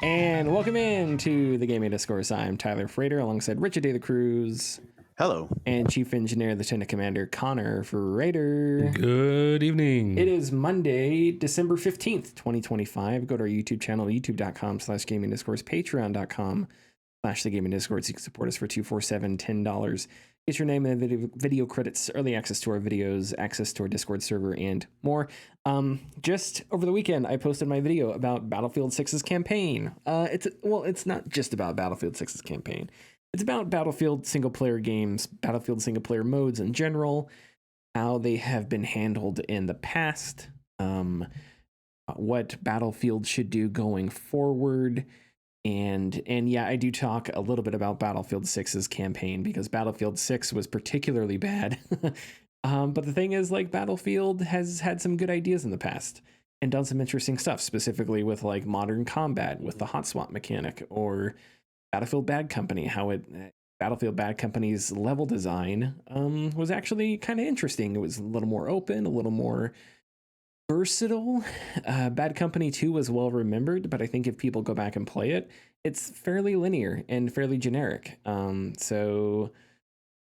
And welcome in to the Gaming Discourse. I'm Tyler Frater alongside Richard De La Cruz. Hello. And Chief Engineer, Lieutenant Commander Connor Frater. Good evening. It is Monday, December 15th, 2025. Go to our YouTube channel, youtube.com/Gaming Discourse, patreon.com/The Gaming Discourse. You can support us for $247, $10. Get your name in the video credits, early access to our videos, access to our Discord server, and more. Just over the weekend, I posted my video about Battlefield 6's campaign. It's not just about Battlefield 6's campaign. It's about Battlefield single-player games, Battlefield single-player modes in general, how they have been handled in the past, what Battlefield should do going forward. And yeah, I do talk a little bit about Battlefield 6's campaign because Battlefield 6 was particularly bad. But the thing is, like, Battlefield has had some good ideas in the past and done some interesting stuff, specifically with like modern combat, with the hot swap mechanic, or Battlefield Bad Company, how Battlefield Bad Company's level design was actually kind of interesting. It was a little more open, a little more versatile. Bad Company 2 was well remembered, but I think if people go back and play it, it's fairly linear and fairly generic. So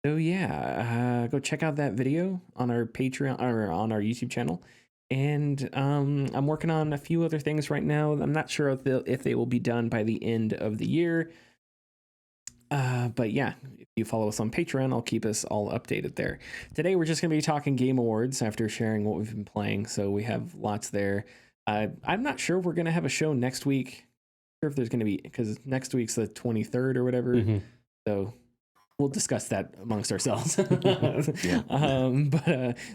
yeah, go check out that video on our Patreon or on our YouTube channel. And I'm working on a few other things right now. I'm not sure if they will be done by the end of the year. But yeah, if you follow us on Patreon, I'll keep us all updated there. Today, we're just going to be talking Game Awards after sharing what we've been playing. So we have lots there. I'm not sure we're going to have a show next week. Not sure if there's going to be, because next week's the 23rd or whatever. Mm-hmm. So we'll discuss that amongst ourselves.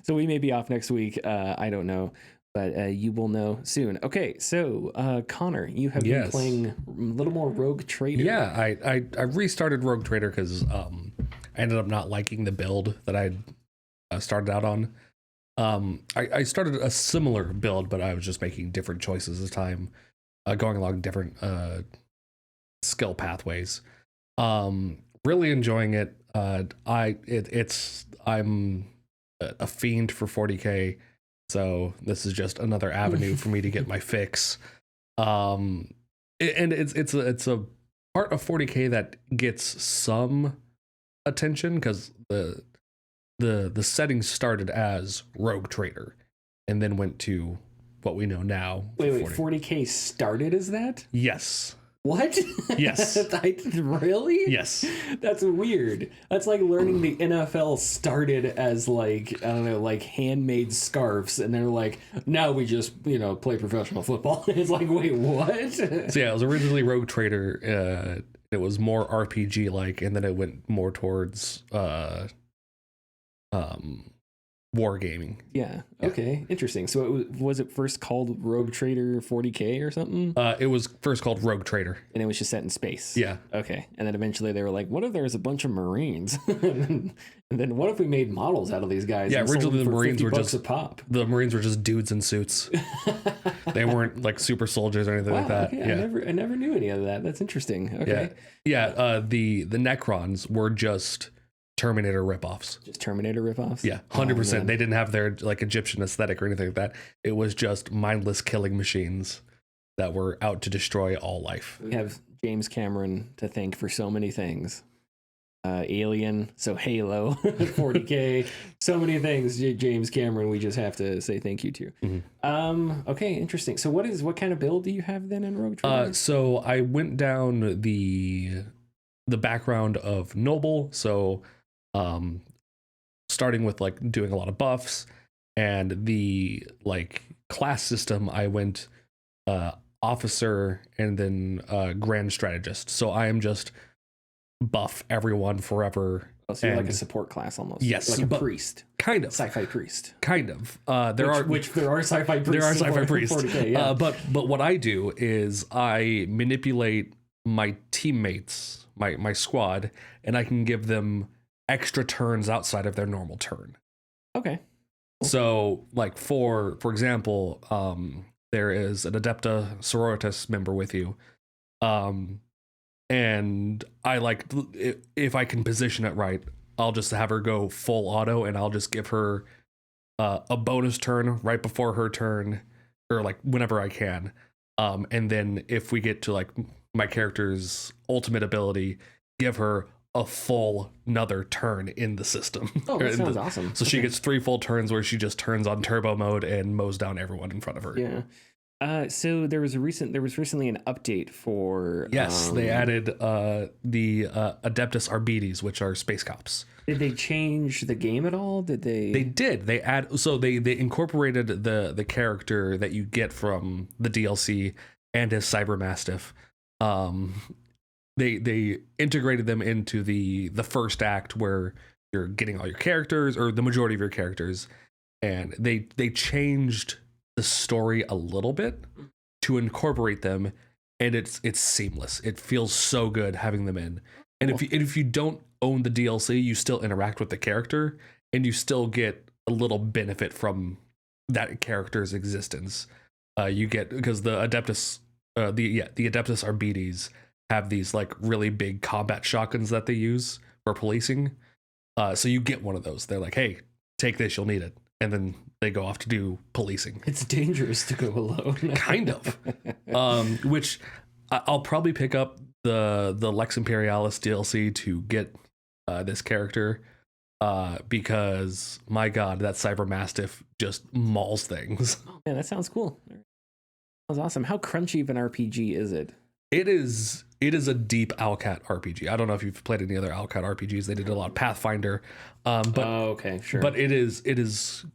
So we may be off next week. I don't know. But you will know soon. Okay, so Connor, you have been playing a little more Rogue Trader. Yeah, I restarted Rogue Trader because I ended up not liking the build that I started out on. I started a similar build, but I was just making different choices as time, going along different skill pathways. Really enjoying it. I'm a fiend for 40K. So this is just another avenue for me to get my fix. And it's a part of 40K that gets some attention because the settings started as Rogue Trader and then went to what we know now. Wait, 40K started as that? Yes. What? Yes. Really? Yes. That's weird. That's like learning the NFL started as like, I don't know, like handmade scarves, and they're like, now we just, play professional football. It's like, wait, what? So yeah, it was originally Rogue Trader. It was more RPG like, and then it went more towards wargaming. Yeah. Okay. Interesting. So was it first called Rogue Trader 40K or something? It was first called Rogue Trader, and it was just set in space. Yeah. Okay. And then eventually they were like, what if there was a bunch of Marines? And then what if we made models out of these guys? Yeah. Originally the Marines were just a pop. The Marines were just dudes in suits. They weren't like super soldiers or anything like that. Okay. Yeah. I never knew any of that. That's interesting. Okay. Yeah. The Necrons were just Terminator ripoffs. Just Terminator ripoffs? Yeah, 100%. They didn't have their like Egyptian aesthetic or anything like that. It was just mindless killing machines that were out to destroy all life. We have James Cameron to thank for so many things. Alien, so Halo, 40K, so many things. James Cameron, we just have to say thank you to. Mm-hmm. Okay, interesting. So what kind of build do you have then in Rogue Trader? So I went down the background of Noble. So starting with like doing a lot of buffs, and the like class system, I went officer and then grand strategist. So I am just buff everyone forever. Oh, so you're like a support class almost. Yes, like a priest. Kind of. Sci-fi priest. Kind of. There are sci-fi priests. There are sci-fi priests. 40K, yeah. But what I do is I manipulate my teammates, my squad, and I can give them extra turns outside of their normal turn. Okay. So like for example, there is an Adepta Sororitas member with you. And I like, if I can position it right, I'll just have her go full auto, and I'll just give her a bonus turn right before her turn, or like whenever I can. And then if we get to like my character's ultimate ability, give her a full another turn in the system. Oh, that sounds awesome. So she gets 3 full turns where she just turns on turbo mode and mows down everyone in front of her. Yeah. So there was recently an update for. Yes, they added the Adeptus Arbites, which are space cops. Did they change the game at all? Did they? They did. They incorporated the character that you get from the DLC and his Cyber Mastiff. They integrated them into the first act where you're getting all your characters, or the majority of your characters, and they changed the story a little bit to incorporate them, and it's seamless. It feels so good having them in. And if you don't own the DLC, you still interact with the character, and you still get a little benefit from that character's existence. You get, because the Adeptus Arbites have these like really big combat shotguns that they use for policing. So you get one of those. They're like, hey, take this, you'll need it. And then they go off to do policing. It's dangerous to go alone. Kind of. Which I'll probably pick up the Lex Imperialis DLC to get this character. Because my God, that Cyber Mastiff just mauls things. Oh, man, that sounds cool. That was awesome. How crunchy of an RPG is it? It is a deep Owlcat RPG. I don't know if you've played any other Owlcat RPGs. They did a lot of Pathfinder. But okay, sure. But it is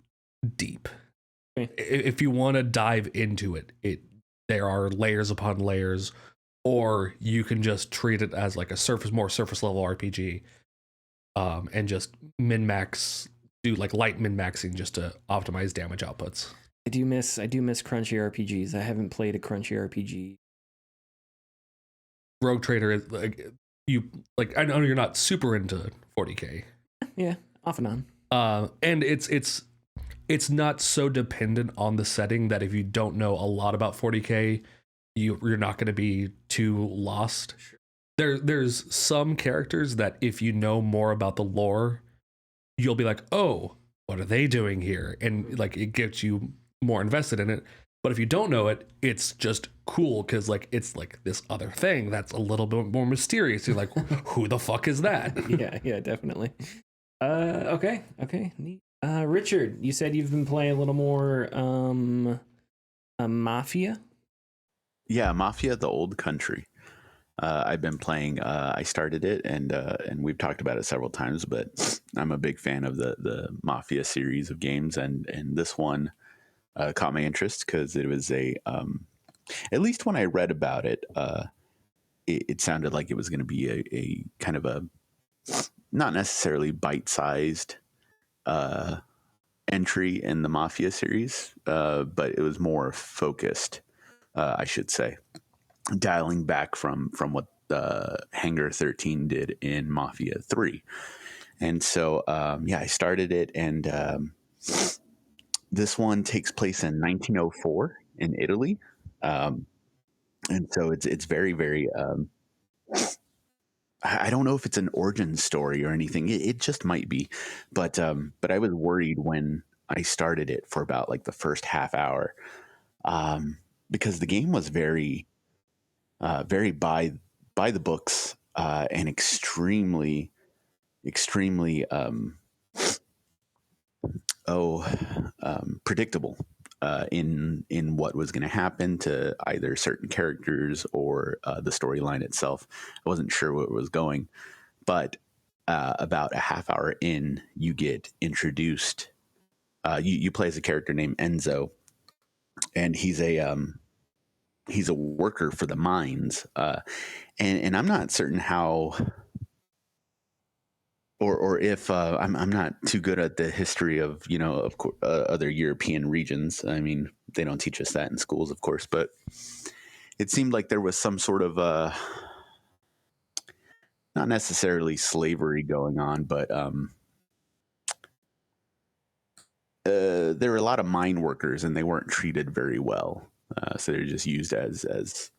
deep. Okay. If you want to dive into it, there are layers upon layers, or you can just treat it as like a more surface level RPG, and just min-max, do like light min-maxing just to optimize damage outputs. I do miss crunchy RPGs. I haven't played a crunchy RPG. Rogue Trader is like I know you're not super into 40K. Yeah, off and on. And it's not so dependent on the setting that if you don't know a lot about 40K, you're not going to be too lost. Sure. There's some characters that if you know more about the lore, you'll be like, oh, what are they doing here? And like it gets you more invested in it. But if you don't know it, it's just cool because like it's like this other thing that's a little bit more mysterious. You're like, who the fuck is that? Yeah, definitely. Okay, neat. Richard, you said you've been playing a little more Mafia. Yeah, Mafia: The Old Country. I've been playing. I started it, and we've talked about it several times. But I'm a big fan of the Mafia series of games, and this one caught my interest because it was at least when I read about it, it sounded like it was going to be a kind of a not necessarily bite-sized entry in the Mafia series, but it was more focused, I should say, dialing back from what Hangar 13 did in Mafia 3. And so, I started it, and this one takes place in 1904 in Italy. And so it's very, very, I don't know if it's an origin story or anything. It just might be, but I was worried when I started it for about like the first half hour, because the game was very, very by the books, and extremely predictable in what was going to happen to either certain characters or the storyline itself. I wasn't sure where it was going, but about a half hour in, you get introduced. You play as a character named Enzo, and he's a worker for the mines, and I'm not certain how. Or if I'm not too good at the history of other European regions. I mean, they don't teach us that in schools, of course, but it seemed like there was some sort of not necessarily slavery going on, but there were a lot of mine workers, and they weren't treated very well. So they're just used as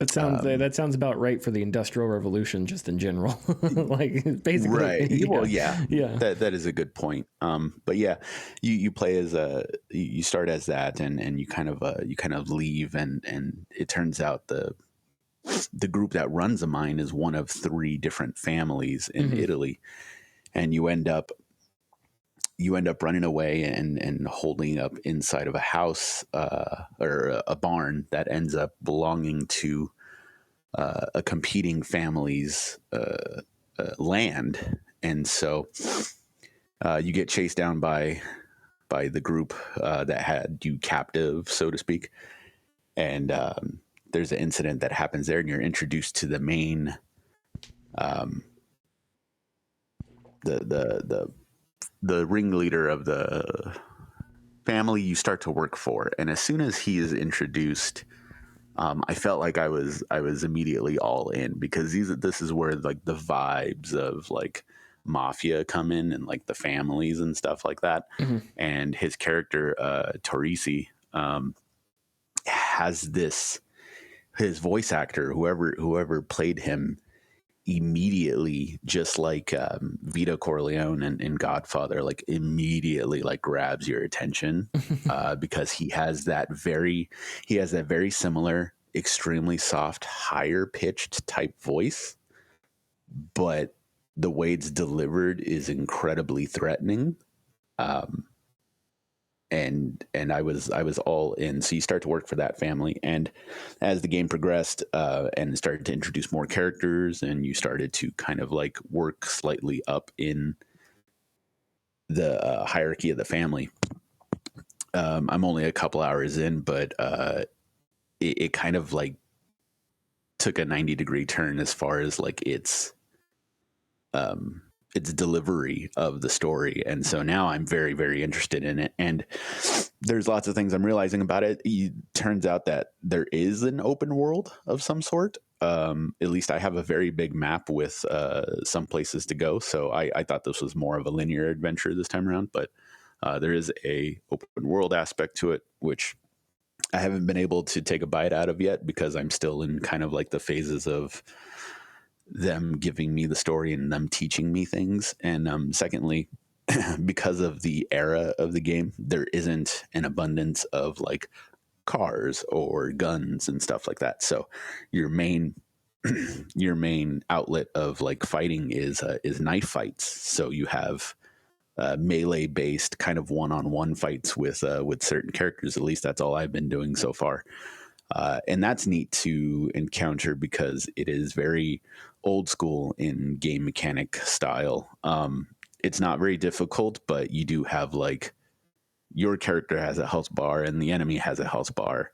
That sounds about right for the Industrial Revolution, just in general. Like basically, right? Yeah. Well, yeah, Yeah. That is a good point. But yeah, you play as you start as that, and you kind of leave, and it turns out the group that runs a mine is one of 3 different families in Italy, and you end up running away and holding up inside of a house or a barn that ends up belonging to a competing family's land. And so you get chased down by the group that had you captive, so to speak. And there's an incident that happens there, and you're introduced to the main the ringleader of the family you start to work for. And as soon as he is introduced, I felt like I was immediately all in, because this is where like the vibes of like mafia come in, and like the families and stuff like that. And his character Torrisi has his voice actor, whoever played him, immediately, just like Vito Corleone in Godfather, like immediately like grabs your attention because he has that very similar, extremely soft, higher pitched type voice, but the way it's delivered is incredibly threatening. And I was all in. So you start to work for that family, and as the game progressed and started to introduce more characters, and you started to kind of like work slightly up in the hierarchy of the family. I'm only a couple hours in, but it kind of like took a 90-degree turn as far as like its delivery of the story. And so now I'm very, very interested in it. And there's lots of things I'm realizing about it. It turns out that there is an open world of some sort. At least I have a very big map with some places to go. So I thought this was more of a linear adventure this time around, but there is a open world aspect to it, which I haven't been able to take a bite out of yet, because I'm still in kind of like the phases of them giving me the story and them teaching me things. And secondly, because of the era of the game, there isn't an abundance of like cars or guns and stuff like that. So your main outlet of like fighting is knife fights. So you have melee based kind of one-on-one fights with certain characters. At least that's all I've been doing so far. And that's neat to encounter, because it is very old school in game mechanic style. It's not very difficult, but you do have like your character has a health bar and the enemy has a health bar.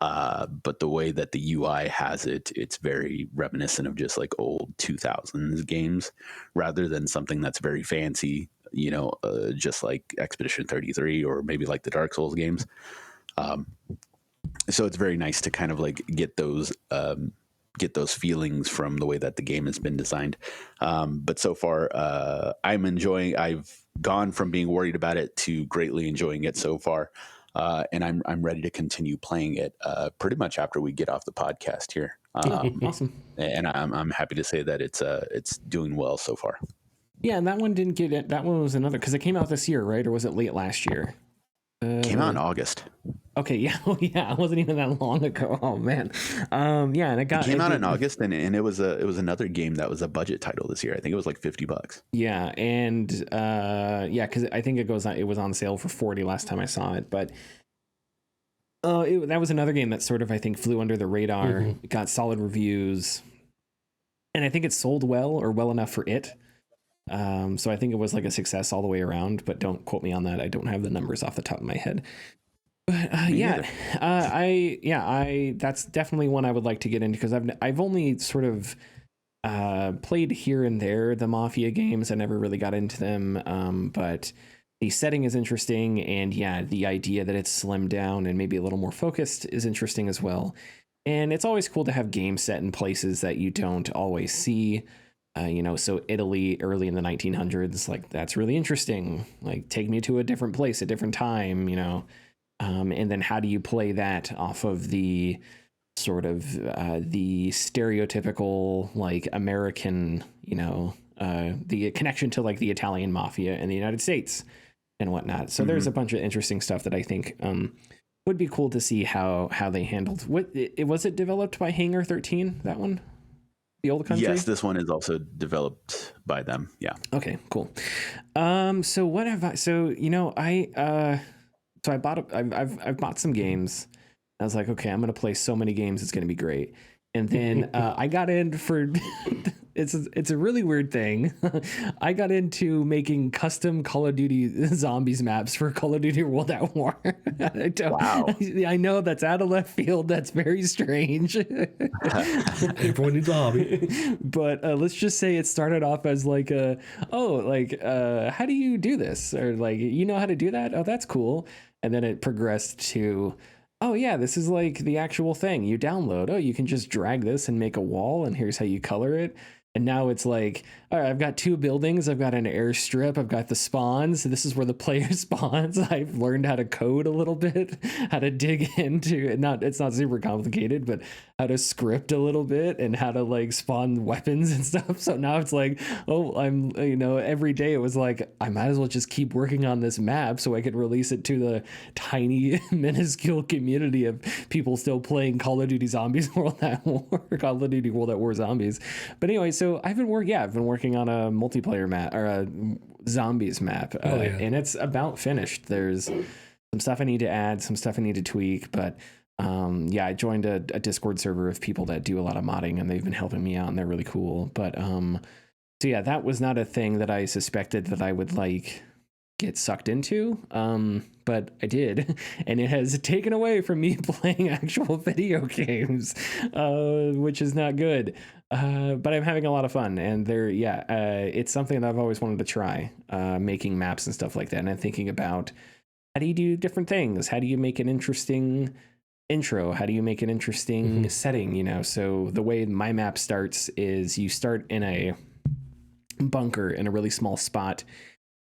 But the way that the UI has it, it's very reminiscent of just like old 2000s games, rather than something that's very fancy, just like Expedition 33 or maybe like the Dark Souls games. So it's very nice to kind of like get those feelings from the way that the game has been designed. But so far, I'm enjoying. I've gone from being worried about it to greatly enjoying it so far, and I'm ready to continue playing it. Pretty much after we get off the podcast here. Awesome. And I'm happy to say that it's doing well so far. Yeah, and that one didn't get it. That one was another, because it came out this year, right? Or was it late last year? Came out in August. Okay, yeah, yeah, it wasn't even that long ago. Oh man, yeah, and it came out in August, and it was another game that was a budget title this year. I think it was like $50. Yeah, and yeah, because I think it was on sale for $40 last time I saw it, but that was another game that sort of, I think, flew under the radar. It got solid reviews, and I think it sold well, or well enough for it. So I think it was like a success all the way around, but don't quote me on that. I don't have the numbers off the top of my head. But that's definitely one I would like to get into, because I've only sort of played here and there the Mafia games. I never really got into them, but the setting is interesting, and yeah, the idea that it's slimmed down and maybe a little more focused is interesting as well. And it's always cool to have games set in places that you don't always see. So Italy early in the 1900s, like that's really interesting. Like take me to a different place, a different time, and then how do you play that off of the sort of the stereotypical like American, the connection to like the Italian mafia in the United States and whatnot. So there's a bunch of interesting stuff that I think would be cool to see how they handled. Was it developed by Hangar 13? That one, the old country. Yes, this one is also developed by them. Yeah. Okay, cool. So what have I? So I bought. I've bought some games. I was like, okay, I'm gonna play so many games, it's gonna be great. And then I got in for it's a really weird thing. I got into making custom Call of Duty zombies maps for Call of Duty World at War. Wow. I know that's out of left field. That's very strange. Everyone needs a hobby. But let's just say it started off as like how do you do this? Or like, you know how to do that? Oh, that's cool. And then it progressed to, oh yeah, this is like the actual thing you download. Oh, you can just drag this and make a wall, and here's how you color it. And now it's like, all right, I've got 2 buildings. I've got an airstrip. I've got the spawns. This is where the player spawns. I've learned how to code a little bit, how to dig into it. It's not super complicated, but how to script a little bit and how to like spawn weapons and stuff. So now it's like, oh, I'm, every day it was like, I might as well just keep working on this map so I could release it to the tiny, minuscule community of people still playing Call of Duty Zombies World at War, Call of Duty World at War Zombies. But anyway, so I've been working on a multiplayer map or a zombies map, and it's about finished. There's some stuff I need to add, some stuff I need to tweak, but I joined a Discord server of people that do a lot of modding, and they've been helping me out, and they're really cool. But so yeah, that was not a thing that I suspected that I would like get sucked into, but I did, and it has taken away from me playing actual video games, which is not good. But I'm having a lot of fun, and it's something that I've always wanted to try, making maps and stuff like that. And I'm thinking about, how do you do different things? How do you make an interesting intro? How do you make an interesting setting? So the way my map starts is you start in a bunker in a really small spot,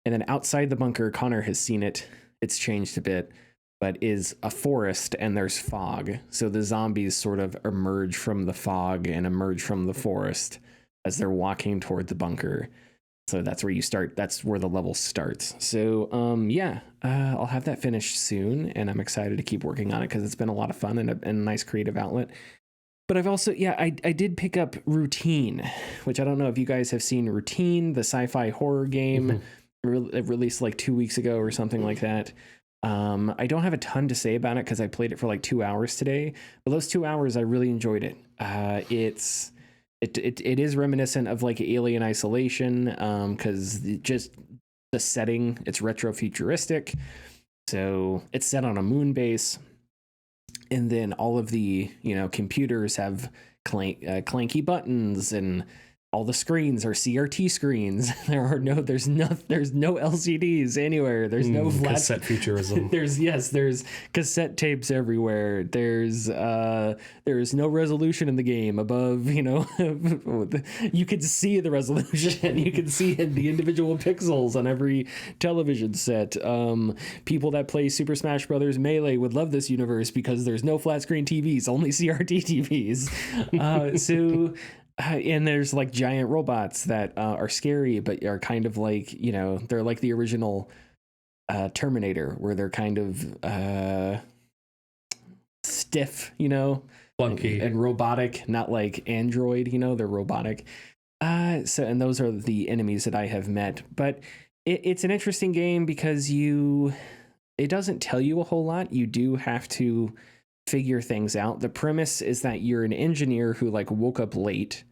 and then outside the bunker, Connor has seen it. It's changed a bit, but is a forest, and there's fog. So the zombies sort of emerge from the fog and emerge from the forest as they're walking toward the bunker. So that's where you start. That's where the level starts. So I'll have that finished soon, and I'm excited to keep working on it because it's been a lot of fun and a nice creative outlet. But I've also, I did pick up Routine, which I don't know if you guys have seen Routine, the sci-fi horror game. It released like 2 weeks ago or something like that. I don't have a ton to say about it because I played it for like 2 hours today, but those 2 hours I really enjoyed it. It is reminiscent of like Alien Isolation, because just the setting, it's retro futuristic, so it's set on a moon base, and then all of the computers have clanky buttons, and all the screens are CRT screens. There's no LCDs anywhere. There's no flat cassette futurism. There's cassette tapes everywhere. There's no resolution in the game above, you can see the resolution. You can see the individual pixels on every television set. People that play Super Smash Brothers Melee would love this universe because there's no flat screen TVs, only CRT TVs. And there's like giant robots that are scary, but are kind of like, they're like the original Terminator, where they're kind of stiff, clunky and robotic, not like Android, they're robotic. And those are the enemies that I have met. But it's an interesting game because it doesn't tell you a whole lot. You do have to figure things out. The premise is that you're an engineer who like woke up late,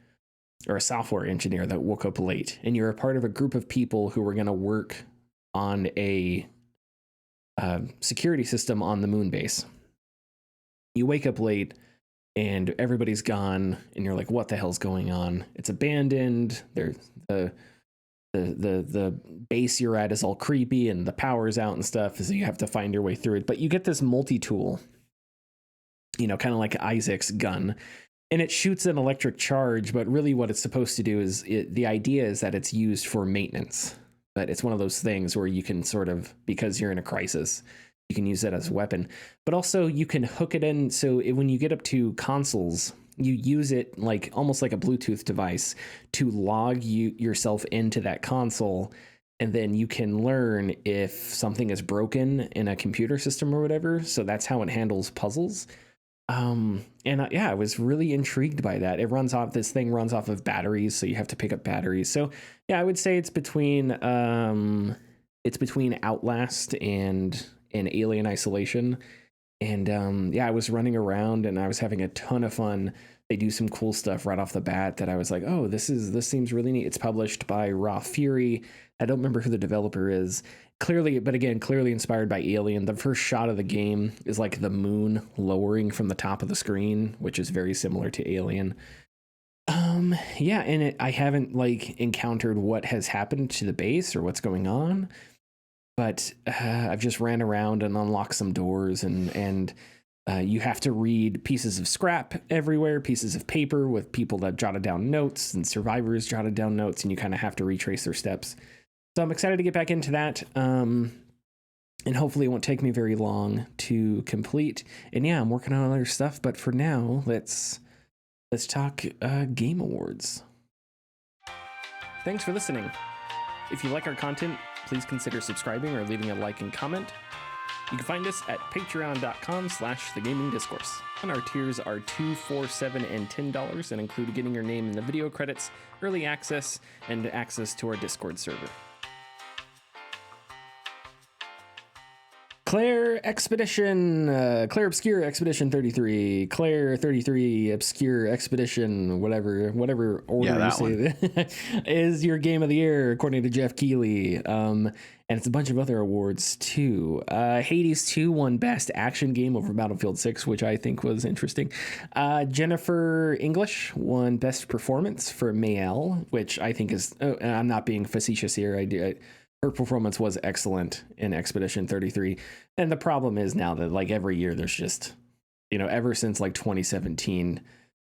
or a software engineer that woke up late, and you're a part of a group of people who are going to work on a security system on the moon base. You wake up late and everybody's gone, and you're like, what the hell's going on? It's abandoned. There's the base you're at is all creepy, and the power's out and stuff, so you have to find your way through it. But you get this multi-tool, kind of like Isaac's gun, and it shoots an electric charge, but really what it's supposed to do is, the idea is that it's used for maintenance. But it's one of those things where you can sort of, because you're in a crisis, you can use that as a weapon. But also you can hook it in, so when you get up to consoles, you use it like almost like a Bluetooth device to log yourself into that console, and then you can learn if something is broken in a computer system or whatever. So that's how it handles puzzles. Yeah, I was really intrigued by that. This thing runs off of batteries, so you have to pick up batteries. So yeah, I would say it's between Outlast and Alien Isolation. And yeah, I was running around and I was having a ton of fun. They do some cool stuff right off the bat that I was like, oh, this seems really neat. It's published by Raw Fury. I don't remember who the developer is. Clearly inspired by Alien. The first shot of the game is like the moon lowering from the top of the screen, which is very similar to Alien. Yeah, and I haven't like encountered what has happened to the base or what's going on, but I've just ran around and unlocked some doors, and you have to read pieces of scrap everywhere, pieces of paper with people that jotted down notes and survivors jotted down notes, and you kind of have to retrace their steps. So I'm excited to get back into that. And hopefully it won't take me very long to complete. And yeah, I'm working on other stuff, but for now, let's talk Game Awards. Thanks for listening. If you like our content, please consider subscribing or leaving a like and comment. You can find us at patreon.com/thegamingdiscourse. And our tiers are $2, $4, $7, and $10 and include getting your name in the video credits, early access, and access to our Discord server. Claire Obscure Expedition 33, Claire 33 Obscure Expedition, whatever order you say that, is your game of the year according to Jeff Keighley. And it's a bunch of other awards too. Hades 2 won Best Action Game over Battlefield 6, which I think was interesting. Jennifer English won Best Performance for Mayel, which I think is, I'm not being facetious here. Her performance was excellent in Expedition 33. And the problem is now that like every year there's just, ever since like 2017,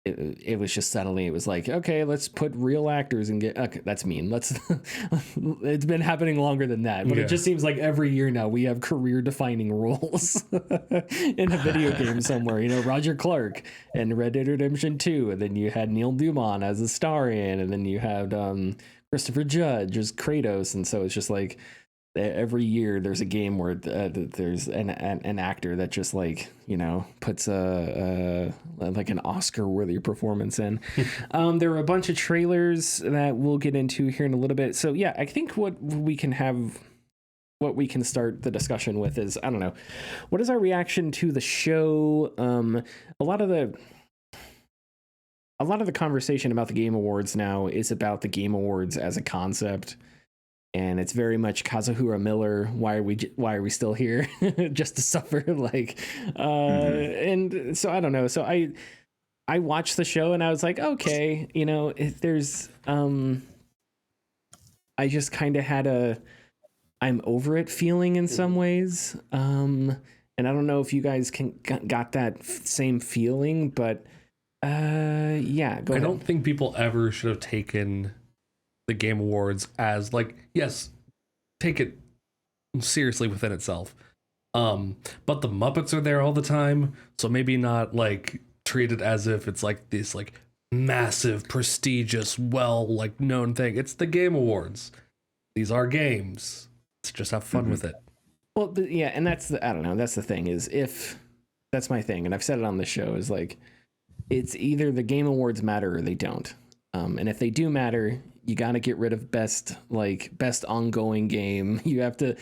it was just suddenly, it was like, okay, let's put real actors and okay, that's mean. It's been happening longer than that, but It just seems like every year now we have career defining roles in a video game somewhere, Roger Clark and Red Dead Redemption 2. And then you had Neil Dumont as a star in, and then you had, Christopher Judge as Kratos, and so it's just like every year there's a game where there's an actor that just like puts a like an Oscar-worthy performance in. There were a bunch of trailers that we'll get into here in a little bit. So yeah, I think what we can start the discussion with is, I don't know, what is our reaction to the show? A lot of the conversation about the Game Awards now is about the Game Awards as a concept, and it's very much Kazuhira Miller. Why are we still here? Just to suffer, And so I don't know. So I watched the show and I was like, okay, there's I just kind of had I'm over it feeling in some ways, and I don't know if you guys got that same feeling, but. Yeah, go ahead. I don't think people ever should have taken the Game Awards as like, yes, take it seriously within itself. But the Muppets are there all the time, so maybe not like treat it as if it's like this like massive, prestigious, known thing. It's the Game Awards. These are games. Let's just have fun with it. Well, yeah, and that's the thing is, if that's my thing, and I've said it on the show, is like, it's either the Game Awards matter or they don't. And if they do matter, you got to get rid of best ongoing game. You have to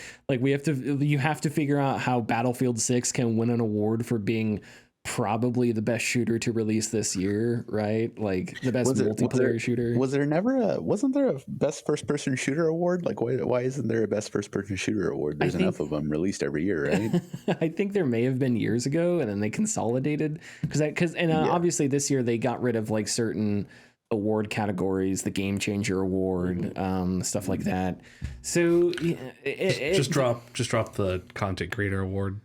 figure out how Battlefield 6 can win an award for being probably the best shooter to release this year, right? Like the best multiplayer shooter. Wasn't there a best first person shooter award? Like why isn't there a best first person shooter award? There's enough of them released every year, right? I think there may have been years ago, and then they consolidated obviously this year they got rid of like certain award categories, the Game Changer Award, stuff like that. So just drop the Content Creator Award.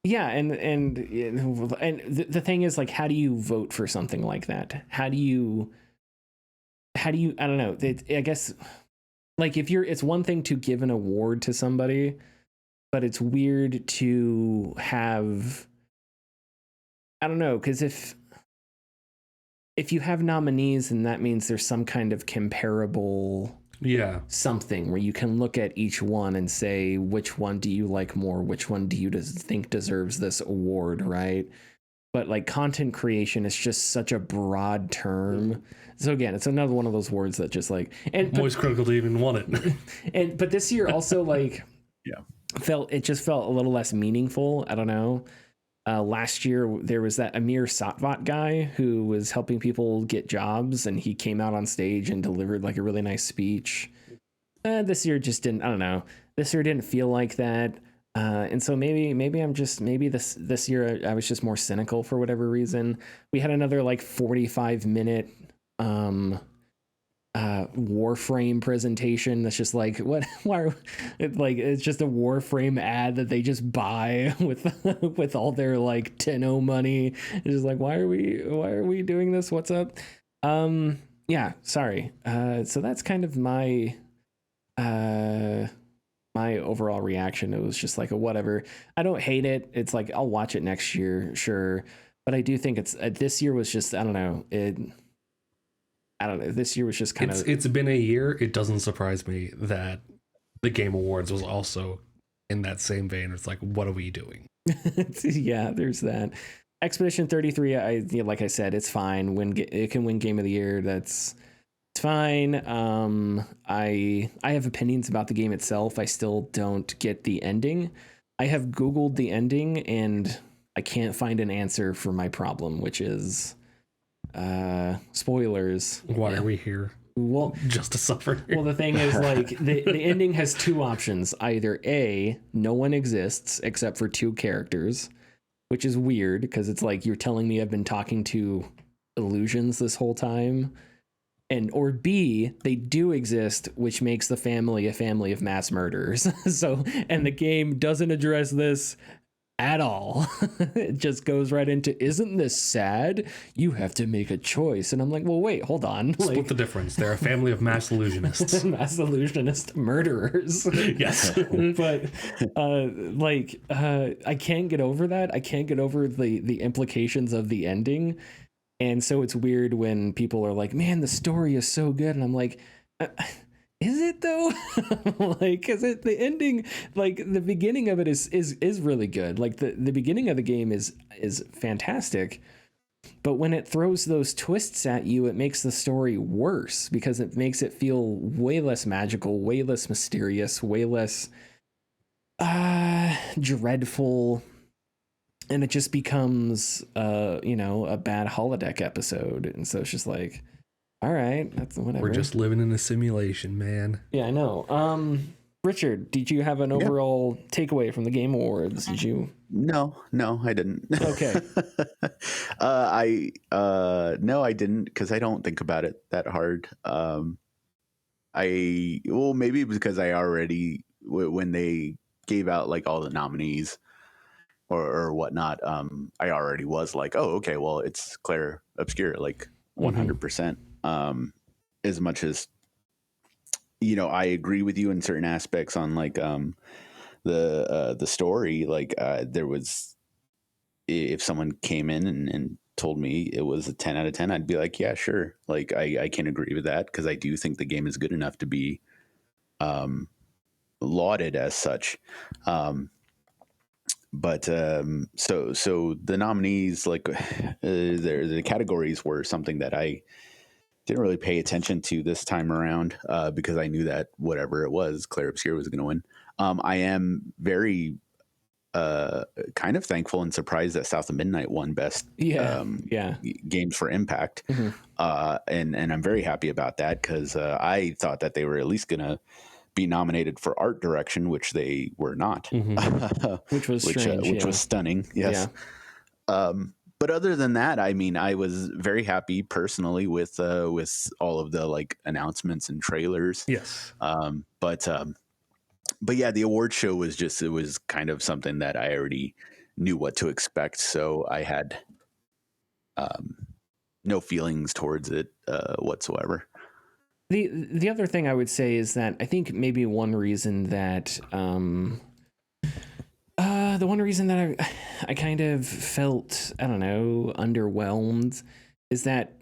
Yeah, and the thing is, like, how do you vote for something like that? How do you I don't know. I guess, like, it's one thing to give an award to somebody, but it's weird to have, I don't know, because if you have nominees, then that means there's some kind of comparable something where you can look at each one and say, which one do you like more? Which one do you think deserves this award, right? But like content creation is just such a broad term. So again, it's another one of those words that just like, and always critical to even want it. But this year also like felt a little less meaningful. I don't know. Last year there was that Amir Satvat guy who was helping people get jobs, and he came out on stage and delivered like a really nice speech. This year just didn't. I don't know. This year didn't feel like that. And so maybe I'm just this year I was just more cynical for whatever reason. We had another like 45-minute Warframe presentation that's just like, it's just a Warframe ad that they just buy with all their like Tenno money. It's just like, why are we doing this? What's up? Sorry. So that's kind of my overall reaction. It was just like a whatever. I don't hate it. It's like I'll watch it next year, sure, but I do think it's this year was just, I don't know. This year was just kind of. It's been a year. It doesn't surprise me that the Game Awards was also in that same vein. It's like, what are we doing? Yeah, there's that. Expedition 33. Like I said, it's fine. It can win Game of the Year. It's fine. I have opinions about the game itself. I still don't get the ending. I have Googled the ending and I can't find an answer for my problem, which is spoilers. Why are we here? Well, just to suffer. Well, the thing is, like, the ending has two options. Either A, no one exists except for two characters, which is weird because it's like you're telling me I've been talking to illusions this whole time. Or B, they do exist, which makes the family a family of mass murderers. And the game doesn't address this at all. It just goes right into, isn't this sad? You have to make a choice. And I'm like, well, wait, hold on. Split the difference. They're a family of mass illusionists. Mass illusionist murderers. Yes. But I can't get over that. I can't get over the implications of the ending. And so it's weird when people are like, man, the story is so good. And I'm like, is it though? Like, is it the ending? Like the beginning of it is really good. Like the beginning of the game is fantastic. But when it throws those twists at you, it makes the story worse because it makes it feel way less magical, way less mysterious, way less dreadful. And it just becomes, a bad holodeck episode. And so it's just like, all right, that's whatever. We're just living in a simulation, man. Yeah, I know. Richard, did you have an overall takeaway from the Game Awards? Did you? No, I didn't. Okay. No, I didn't because I don't think about it that hard. Maybe because I already, when they gave out like all the nominees or whatnot, I already was like, oh, okay, well, it's Claire Obscure, like 100%. As much as, I agree with you in certain aspects on like the story. Like there was, if someone came in and told me it was a 10 out of 10, I'd be like, yeah, sure. Like I can agree with that because I do think the game is good enough to be lauded as such. But so the nominees, like the categories were something that I didn't really pay attention to this time around because I knew that whatever it was, Claire Obscure was going to win. I am very kind of thankful and surprised that South of Midnight won best games for impact. And I'm very happy about that because I thought that they were at least going to be nominated for art direction, which they were not, which was strange, which was stunning. Yes. But other than that, I mean, I was very happy personally with all of the like announcements and trailers. Yes. But yeah, the award show was it was kind of something that I already knew what to expect. So I had no feelings towards it whatsoever. The other thing I would say is that I think maybe one reason that The one reason that I kind of felt, I don't know, underwhelmed is that,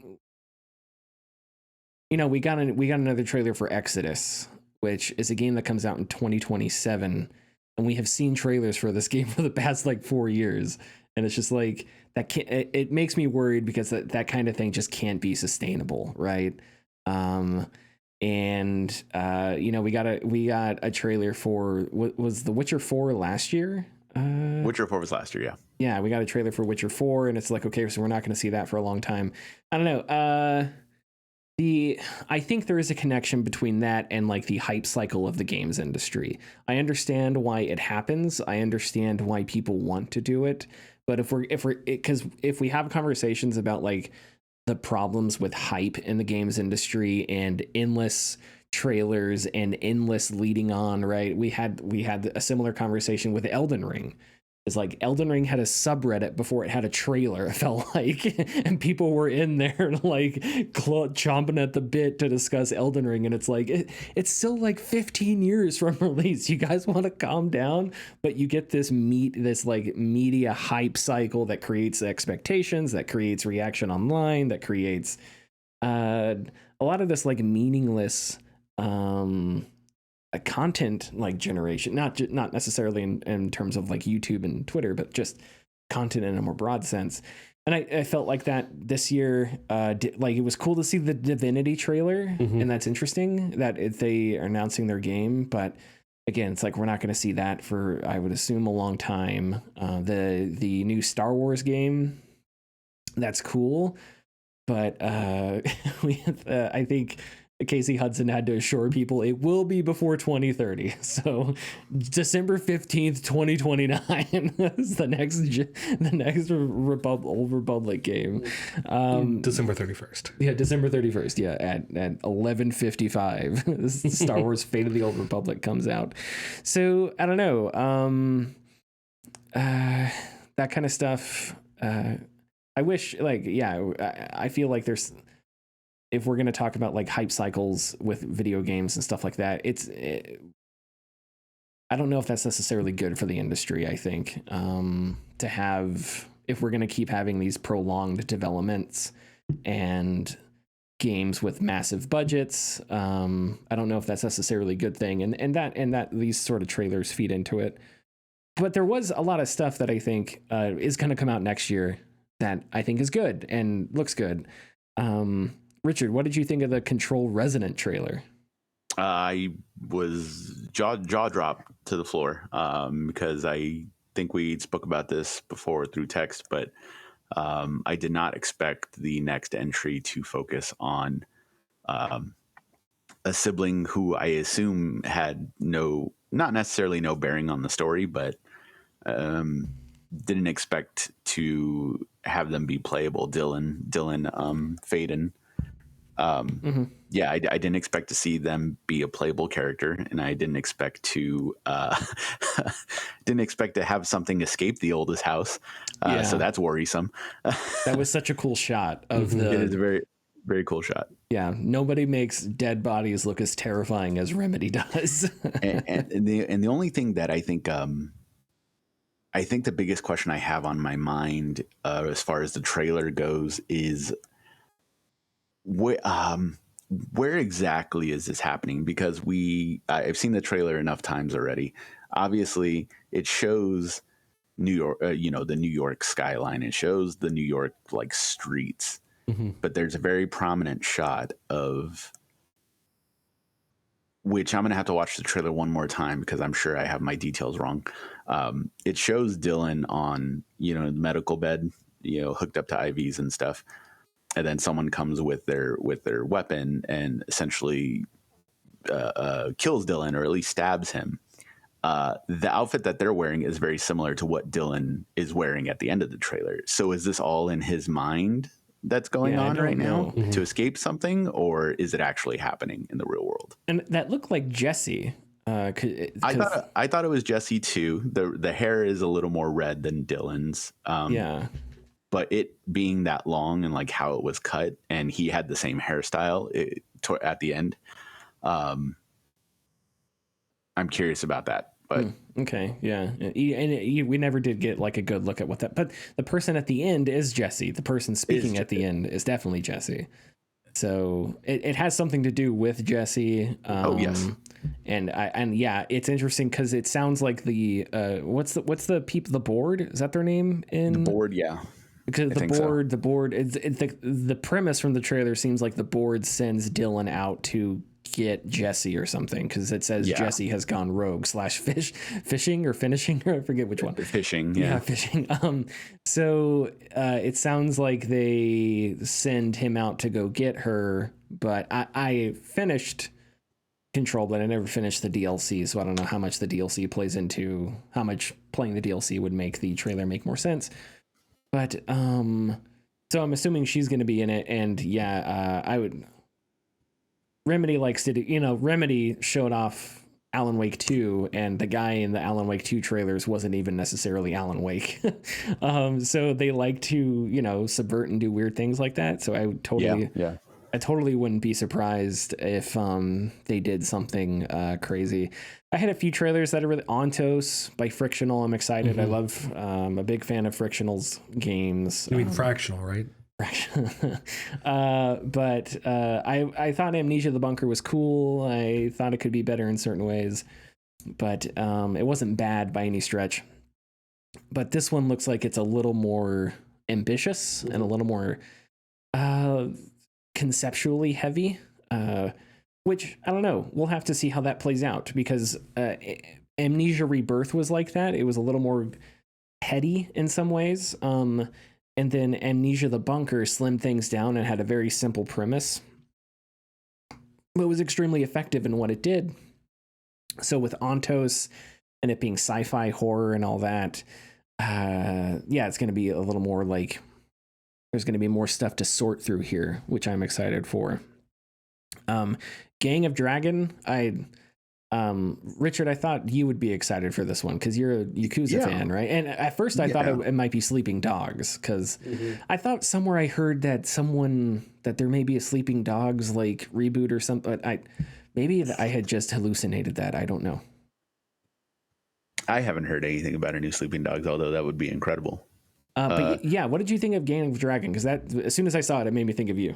you know, we got another trailer for Exodus, which is a game that comes out in 2027, and we have seen trailers for this game for the past like 4 years, and it's just like that can't, it makes me worried because that kind of thing just can't be sustainable, right? And you know, we got a trailer for what was The Witcher 4 last year. Witcher 4 was last year, yeah. Yeah, we got a trailer for Witcher 4, and it's like, okay, so we're not going to see that for a long time. I don't know. I think there is a connection between that and like the hype cycle of the games industry. I understand why it happens. I understand why people want to do it. But if we have conversations about like the problems with hype in the games industry and endless trailers and endless leading on, right? We had a similar conversation with Elden Ring. It's like Elden Ring had a subreddit before it had a trailer, it felt like, and people were in there like chomping at the bit to discuss Elden Ring, and it's like it's still like 15 years from release. You guys want to calm down, but you get this like media hype cycle that creates expectations, that creates reaction online, that creates a lot of this like meaningless a content like generation, not necessarily in terms of like YouTube and Twitter, but just content in a more broad sense. And I felt like that this year, like it was cool to see the Divinity trailer, and that's interesting that they are announcing their game. But again, it's like we're not going to see that for, I would assume, a long time. The new Star Wars game, that's cool, but I think Casey Hudson had to assure people it will be before 2030. So December 15th, 2029 is the next Old Republic game. December 31st. Yeah, December 31st. Yeah, at 11:55, Star Wars Fate of the Old Republic comes out. So I don't know. That kind of stuff. I wish, like, yeah, I feel like there's, if we're going to talk about like hype cycles with video games and stuff like that, I don't know if that's necessarily good for the industry. I think to have, if we're going to keep having these prolonged developments and games with massive budgets, I don't know if that's necessarily a good thing. And that these sort of trailers feed into it. But there was a lot of stuff that I think is going to come out next year that I think is good and looks good. Richard, what did you think of the Control Resonant trailer? I was jaw dropped to the floor because I think we spoke about this before through text, but I did not expect the next entry to focus on a sibling who I assume had not necessarily no bearing on the story, but didn't expect to have them be playable. Dylan Faden. Yeah, I didn't expect to see them be a playable character, and I didn't expect to have something escape the oldest house. So that's worrisome. That was such a cool shot of It is a very, very cool shot. Yeah, nobody makes dead bodies look as terrifying as Remedy does. and the only thing that I think the biggest question I have on my mind as far as the trailer goes is where exactly is this happening? Because I've seen the trailer enough times already. Obviously, it shows New York, the New York skyline. It shows the New York like streets, but there's a very prominent shot of, which I'm going to have to watch the trailer one more time because I'm sure I have my details wrong. It shows Dylan on, the medical bed, hooked up to IVs and stuff. And then someone comes with their weapon and essentially kills Dylan, or at least stabs him. The outfit that they're wearing is very similar to what Dylan is wearing at the end of the trailer. So is this all in his mind that's going on right now to escape something, or is it actually happening in the real world? And that looked like Jesse. I thought it was Jesse too. The hair is a little more red than Dylan's. Yeah. But it being that long and like how it was cut, and he had the same hairstyle at the end. I'm curious about that But Okay, yeah, we never did get like a good look at what that. But the person at the end is Jesse. The person speaking at the end is definitely Jesse. So it has something to do with Jesse. Oh, yes. And yeah, it's interesting because it sounds like the what's the board, is that their name in the board? Yeah, because I think so. the board the premise from the trailer seems like the board sends Dylan out to get Jesse or something, because it says Jesse has gone rogue / fishing or finishing, or I forget which one. Fishing, yeah, fishing. So it sounds like they send him out to go get her, but I finished Control, but I never finished the DLC, so I don't know how much the DLC plays into how much playing the DLC would make the trailer make more sense. But so I'm assuming she's going to be in it, and yeah, I would. Remedy likes to do, Remedy showed off Alan Wake 2, and the guy in the Alan Wake 2 trailers wasn't even necessarily Alan Wake. So they like to, subvert and do weird things like that. So I would I totally wouldn't be surprised if they did something crazy. I had a few trailers that are really Ontos by Frictional. I'm excited. I love, I'm a big fan of Frictional's games. You mean Fractional, right? But I thought Amnesia the Bunker was cool. I thought it could be better in certain ways, but it wasn't bad by any stretch. But this one looks like it's a little more ambitious and a little more conceptually heavy, which I don't know. We'll have to see how that plays out, because Amnesia Rebirth was like that. It was a little more heady in some ways. And then Amnesia the Bunker slimmed things down and had a very simple premise, but was extremely effective in what it did. So with Ontos and it being sci-fi horror and all that, it's going to be a little more like there's going to be more stuff to sort through here, which I'm excited for. Gang of Dragon, Richard, I thought you would be excited for this one because you're a Yakuza fan, right? And at first I thought it might be Sleeping Dogs, because I thought somewhere I heard that there may be a Sleeping Dogs like reboot or something. But maybe I had just hallucinated that. I don't know. I haven't heard anything about a new Sleeping Dogs, although that would be incredible. But yeah, what did you think of Gang of Dragon? Because that, as soon as I saw it, it made me think of you.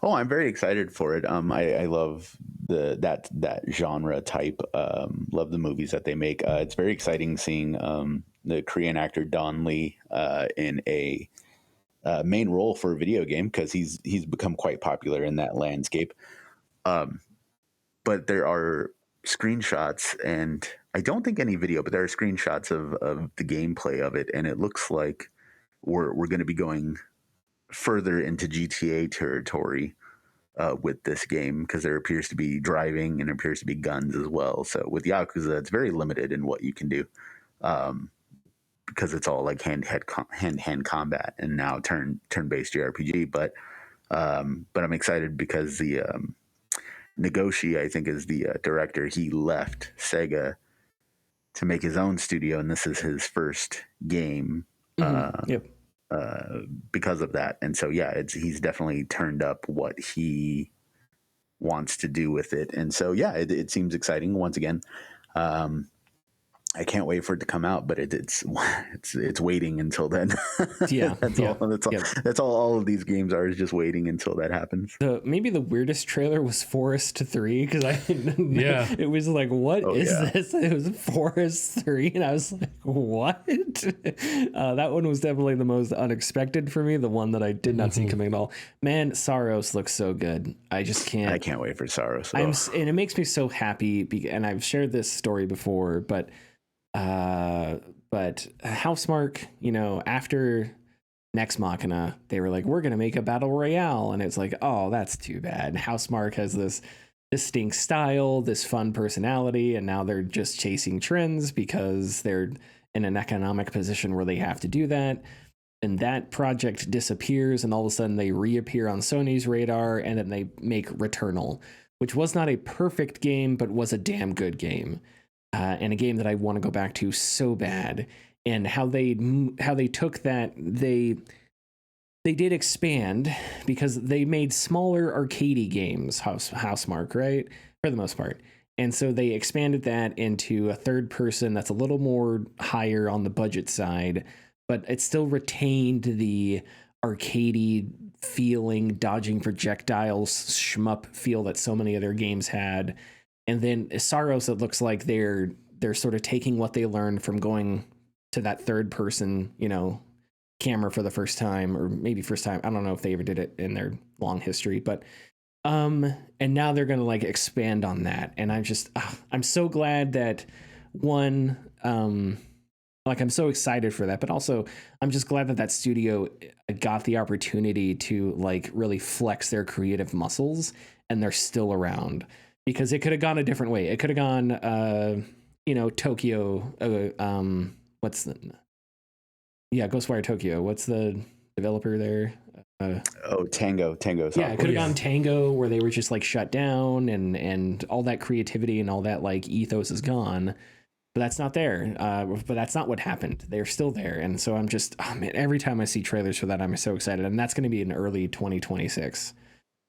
Oh, I'm very excited for it. I love that genre type. Love the movies that they make. It's very exciting seeing the Korean actor Don Lee in a main role for a video game, because he's become quite popular in that landscape. But there are screenshots, and I don't think any video, but there are screenshots of the gameplay of it, and it looks like we're going to be going further into GTA territory with this game, because there appears to be driving and appears to be guns as well. So with Yakuza, it's very limited in what you can do, because it's all like hand combat and now turn-based JRPG. But I'm excited because the Nagoshi, I think, is the director. He left Sega to make his own studio, and this is his first game. Because of that. And so, he's definitely turned up what he wants to do with it. And so, it seems exciting once again. I can't wait for it to come out, but it's waiting until then. That's all of these games are, is just waiting until that happens. Maybe the weirdest trailer was Forest 3, because it was like, what is this? It was Forest 3, and I was like, what? That one was definitely the most unexpected for me, the one that I did not see coming at all. Man, Saros looks so good. I just can't. I can't wait for Saros. And it makes me so happy, and I've shared this story before, but Housemarque, after Nex Machina, they were like, we're going to make a battle royale. And it's like, oh, that's too bad. Housemarque has this distinct style, this fun personality, and now they're just chasing trends because they're in an economic position where they have to do that. And that project disappears, and all of a sudden they reappear on Sony's radar, and then they make Returnal, which was not a perfect game, but was a damn good game. And a game that I want to go back to so bad. And how they took that, they they did expand because they made smaller arcadey games, Housemarque, right? For the most part. And so they expanded that into a third person that's a little more higher on the budget side, but it still retained the arcadey feeling, dodging projectiles, shmup feel that so many other games had. And then Saros, it looks like they're sort of taking what they learned from going to that third person, camera for the first time, or maybe first time. I don't know if they ever did it in their long history, but and now they're gonna like expand on that, and I'm so glad that one, like I'm so excited for that, but also I'm just glad that studio got the opportunity to like really flex their creative muscles, and they're still around, because it could have gone a different way. It could have gone, Tokyo. Ghostwire Tokyo. What's the developer there? Tango Software. Yeah, it could have gone Tango, where they were just like shut down, and all that creativity and all that like ethos is gone. But that's not there. But that's not what happened. They're still there, and so I'm just, oh man, every time I see trailers for that, I'm so excited, and that's going to be in early 2026.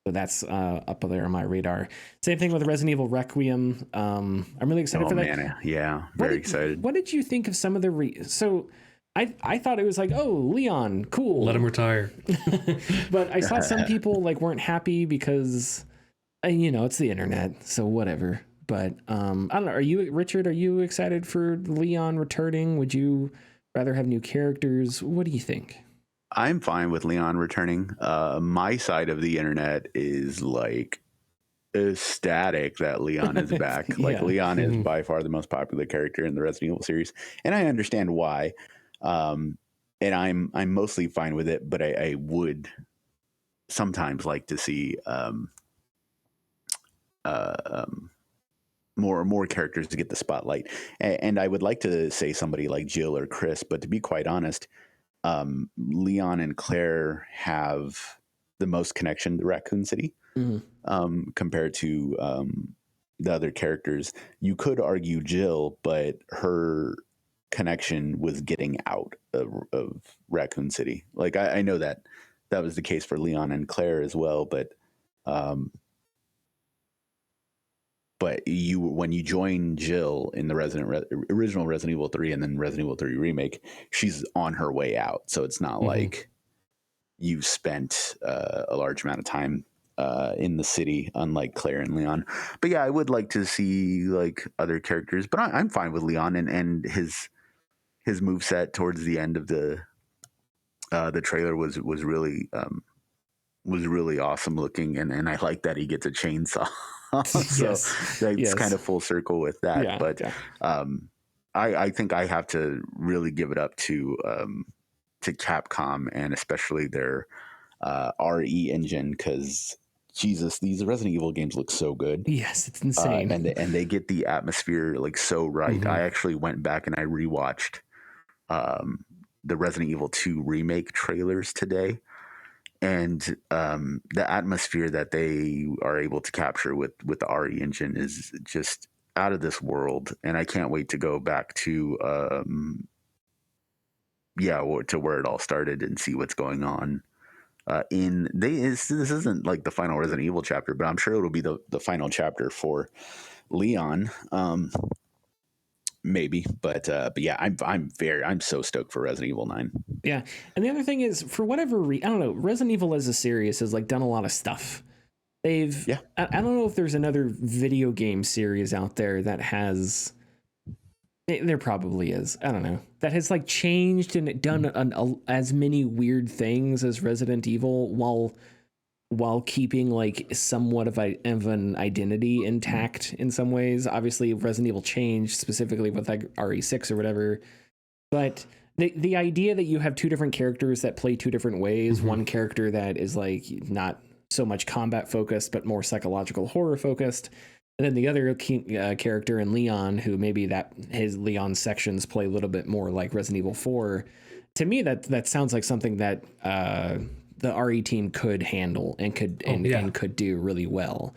So that's up there on my radar. Same thing with Resident Evil Requiem. I'm really excited for that. Man, yeah, very excited. What did you think of some of the so? I thought it was like, oh, Leon, cool. Let him retire. But I saw some people like weren't happy because, it's the internet, so whatever. But I don't know. Richard, are you excited for Leon returning? Would you rather have new characters? What do you think? I'm fine with Leon returning. My side of the internet is like ecstatic that Leon is back. Yeah. Like Leon is by far the most popular character in the Resident Evil series, and I understand why. And I'm mostly fine with it, but I would sometimes like to see more characters to get the spotlight, and I would like to say somebody like Jill or Chris, but to be quite honest, Leon and Claire have the most connection to Raccoon City, compared to the other characters. You could argue Jill, but her connection was getting out of Raccoon City. Like I know that was the case for Leon and Claire as well, but when you join Jill in the original Resident Evil 3 and then Resident Evil 3 remake, she's on her way out, so it's not like you've spent a large amount of time in the city, unlike Claire and Leon. But yeah, I would like to see like other characters, but I'm fine with Leon and his moveset towards the end of the trailer was really awesome looking, and I like that he gets a chainsaw. So it's kind of full circle with that. Yeah, but I think I have to really give it up to Capcom, and especially their RE engine, because Jesus, these Resident Evil games look so good. Yes, it's insane. And they get the atmosphere like so right. I actually went back and I rewatched the Resident Evil 2 remake trailers today, and the atmosphere that they are able to capture with the RE engine is just out of this world, and I can't wait to go back to to where it all started and see what's going on. This isn't like the final Resident Evil chapter, but I'm sure it'll be the final chapter for Leon. Maybe, but yeah, I'm so stoked for Resident Evil 9. Yeah, and the other thing is, for whatever I don't know, Resident Evil as a series has like done a lot of stuff. I don't know if there's another video game series out there that has. There probably is. I don't know, that has like changed and done as many weird things as Resident Evil while keeping like somewhat of an identity intact in some ways. Obviously Resident Evil changed, specifically with like RE6 or whatever, but the idea that you have two different characters that play two different ways, one character that is like not so much combat focused but more psychological horror focused, and then the other character in Leon, who maybe his Leon sections play a little bit more like Resident Evil 4. To me, that sounds like something that the RE team could handle and could do really well.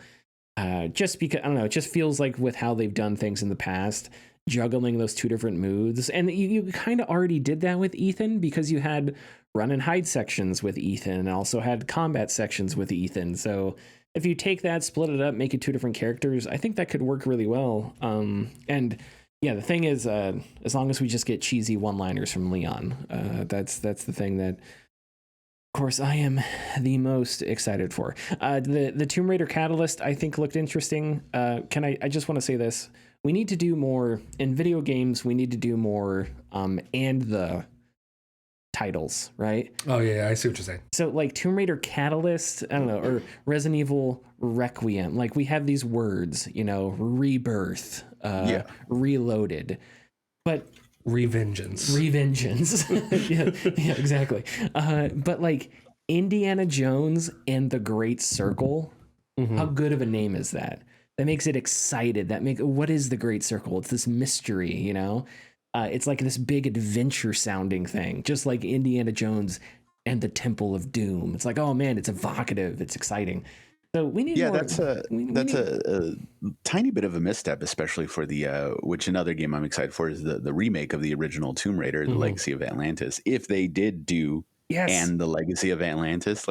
Just because, I don't know, it just feels like with how they've done things in the past, juggling those two different moods. And you kind of already did that with Ethan, because you had run and hide sections with Ethan and also had combat sections with Ethan. So if you take that, split it up, make it two different characters, I think that could work really well. And yeah, the thing is, as long as we just get cheesy one-liners from Leon, that's the thing that, of course, I am the most excited for. The Tomb Raider Catalyst, I think, looked interesting. I just want to say this. We need to do more in video games. We need to do more and the titles, right? Oh, yeah, I see what you're saying. So like Tomb Raider Catalyst, I don't know, or Resident Evil Requiem. Like we have these words, rebirth, reloaded. But Revengeance. yeah, exactly. But like Indiana Jones and the Great Circle, how good of a name is that? That makes it excited. What is the Great Circle? It's this mystery, it's like this big adventure sounding thing, just like Indiana Jones and the Temple of Doom. It's like, oh man, it's evocative, it's exciting. So we need more. That's a tiny bit of a misstep, especially for the which another game I'm excited for is the remake of the original Tomb Raider, The Legacy of Atlantis. If they did do and the Legacy of Atlantis,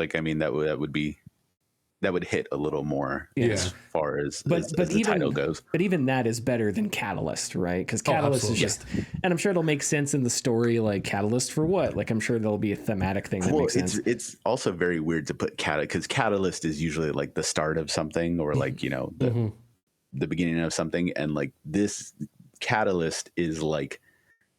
that would hit a little more as far as the title goes. But even that is better than Catalyst, right? Because Catalyst is just, and I'm sure it'll make sense in the story. Like Catalyst for what? Like I'm sure there'll be a thematic thing that makes sense. It's also very weird to put because Catalyst is usually like the start of something, or like the beginning of something, and like this Catalyst is like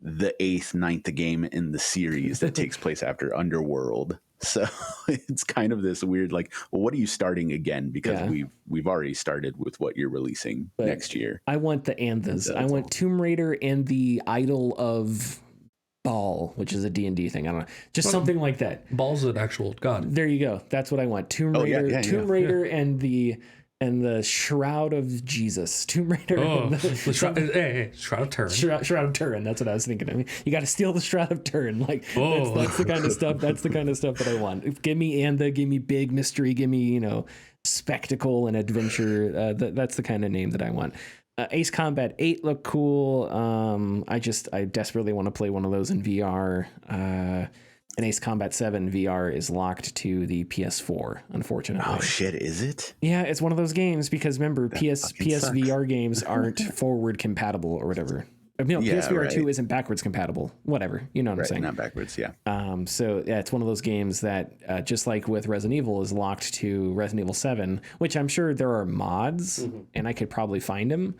the 8th, 9th game in the series that takes place after Underworld. So it's kind of this weird, like, well, what are you starting again? Because we've already started with what you're releasing next year. I want the anthas. I want Tomb Raider and the Idol of Baal, which is a D&D thing. I don't know. Just something like that. Baal's an actual god. There you go. That's what I want. Tomb Raider, Raider and the Shroud of Jesus. Tomb Raider. Oh, Shroud of Turin. Shroud of Turin. That's what I was thinking. I mean, you got to steal the Shroud of Turin. Like that's the kind of stuff. That's the kind of stuff that I want. Give me give me big mystery. Give me spectacle and adventure. That's the kind of name that I want. Ace Combat 8 looked cool. I desperately want to play one of those in VR. And Ace Combat 7 VR is locked to the PS4, unfortunately. Oh shit, is it? Yeah, it's one of those games because remember, PS VR games aren't forward compatible or whatever. No, PSVR 2 isn't backwards compatible. Whatever, you know what I'm saying? Not backwards, yeah. So yeah, it's one of those games that just like with Resident Evil is locked to Resident Evil 7, which I'm sure there are mods, and I could probably find them.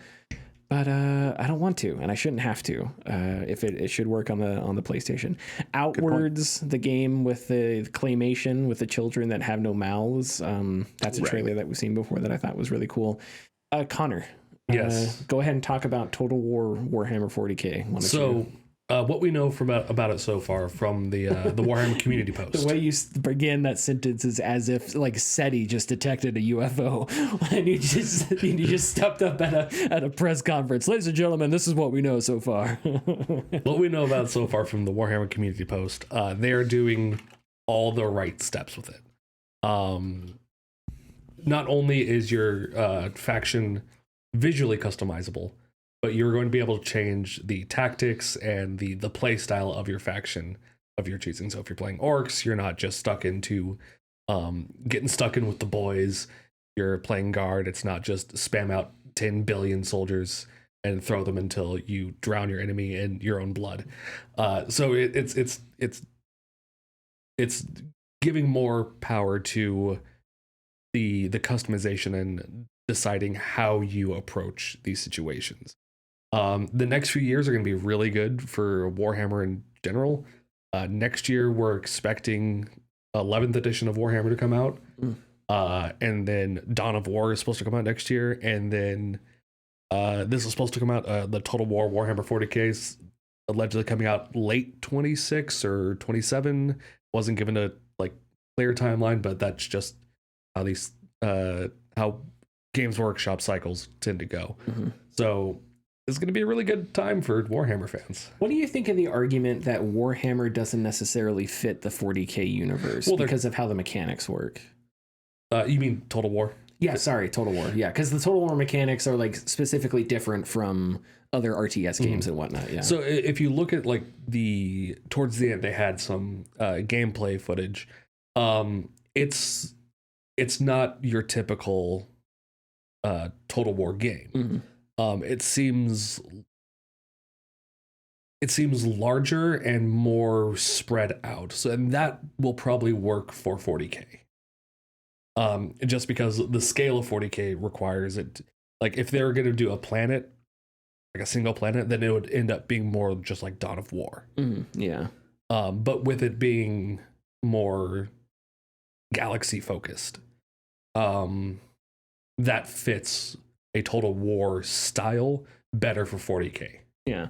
But I don't want to, and I shouldn't have to. If it should work on the PlayStation. Outwards, the game with the claymation with the children that have no mouths. That's a trailer that we've seen before that I thought was really cool. Connor, go ahead and talk about Total War Warhammer 40K. So what we know about it so far from the Warhammer community post. The way you begin that sentence is as if like SETI just detected a UFO, and you just stepped up at a press conference. Ladies and gentlemen, this is what we know so far. What we know about so far from the Warhammer community post, they're doing all the right steps with it. Not only is your faction visually customizable, but you're going to be able to change the tactics and the play style of your faction of your choosing. So if you're playing orcs, you're not just stuck into getting stuck in with the boys. You're playing guard. It's not just spam out 10 billion soldiers and throw them until you drown your enemy in your own blood. So it's giving more power to the customization and deciding how you approach these situations. The next few years are going to be really good for Warhammer in general. Next year, we're expecting 11th edition of Warhammer to come out. And then Dawn of War is supposed to come out next year. And then this is supposed to come out, the Total War Warhammer 40K is allegedly coming out late 26 or 27. Wasn't given a clear timeline, but that's just how these how Games Workshop cycles tend to go. So it's going to be a really good time for Warhammer fans. What do you think of the argument that Warhammer doesn't necessarily fit the 40K universe because of how the mechanics work? You mean Total War? Yeah, sorry, Total War. Yeah, because the Total War mechanics are like specifically different from other RTS games and whatnot. Yeah. So if you look at like towards the end, they had some gameplay footage. It's not your typical Total War game. It seems larger and more spread out. So and that will probably work for 40K. Just because the scale of 40K requires it. Like if they're going to do a planet, like a single planet, then it would end up being more just like Dawn of War. Yeah. But with it being more galaxy focused, that fits a Total War style better for 40K. Yeah.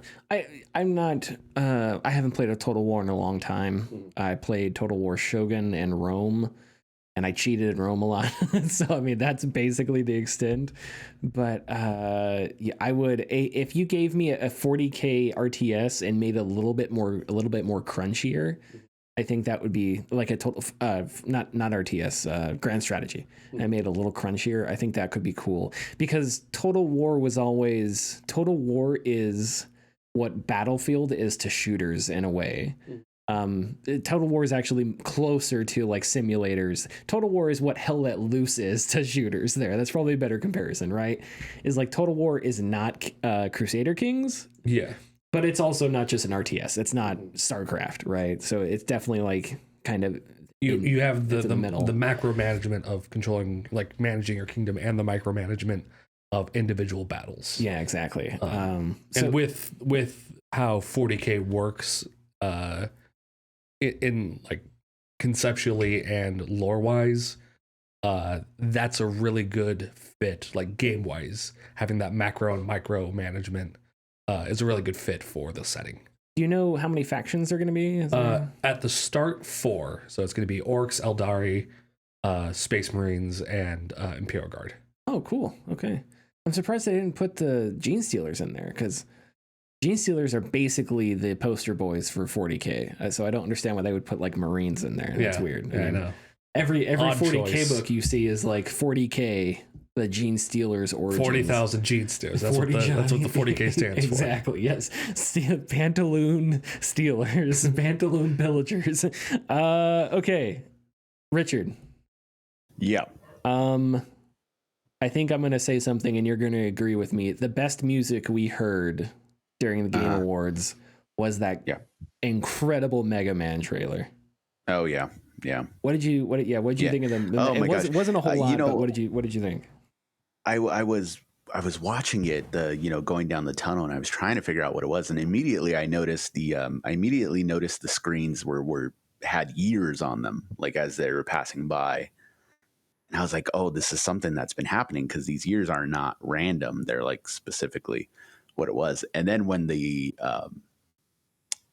I'm not I haven't played a Total War in a long time. I played Total War Shogun and Rome, and I cheated in Rome a lot. So I mean that's basically the extent. But yeah, I would if you gave me a 40K RTS and made it a little bit more crunchier, I think that would be like a total not RTS, Grand Strategy. I made it a little crunchier. I think that could be cool because Total War is what Battlefield is to shooters in a way. Total War is actually closer to like simulators. Total War is what Hell Let Loose is to shooters there. That's probably a better comparison, right? Is like Total War is not Crusader Kings. Yeah. But it's also not just an RTS. It's not StarCraft, right? So it's definitely like kind of you have the macro management of controlling, like managing your kingdom, and the micromanagement of individual battles. Yeah, exactly. And with how 40K works, in like conceptually and lore wise, that's a really good fit. Like game wise, having that macro and micro management is a really good fit for the setting. Do you know how many factions are going to be? At the start, 4. So it's going to be Orcs, Eldari, Space Marines, and Imperial Guard. Oh, cool. Okay. I'm surprised they didn't put the Gene Stealers in there because Gene Stealers are basically the poster boys for 40K. So I don't understand why they would put like Marines in there. That's weird. I know. Every Odd 40K choice. book you see is like 40K, the Gene Stealers origins. 40,000 Gene Stealers. That's what the 40K stands for. Exactly. Yes. Pantaloon Stealers, Pantaloon Pillagers. Okay, Richard. Yeah. I think I'm going to say something and you're going to agree with me. The best music we heard during the Game Awards was that incredible Mega Man trailer. Oh yeah. Yeah. What did you think of them? It wasn't a whole lot, but what did you think? I was watching it, going down the tunnel, and I was trying to figure out what it was, and immediately I noticed the screens had years on them, like as they were passing by. And I was like, oh, this is something that's been happening because these years are not random. They're like specifically what it was. And then when the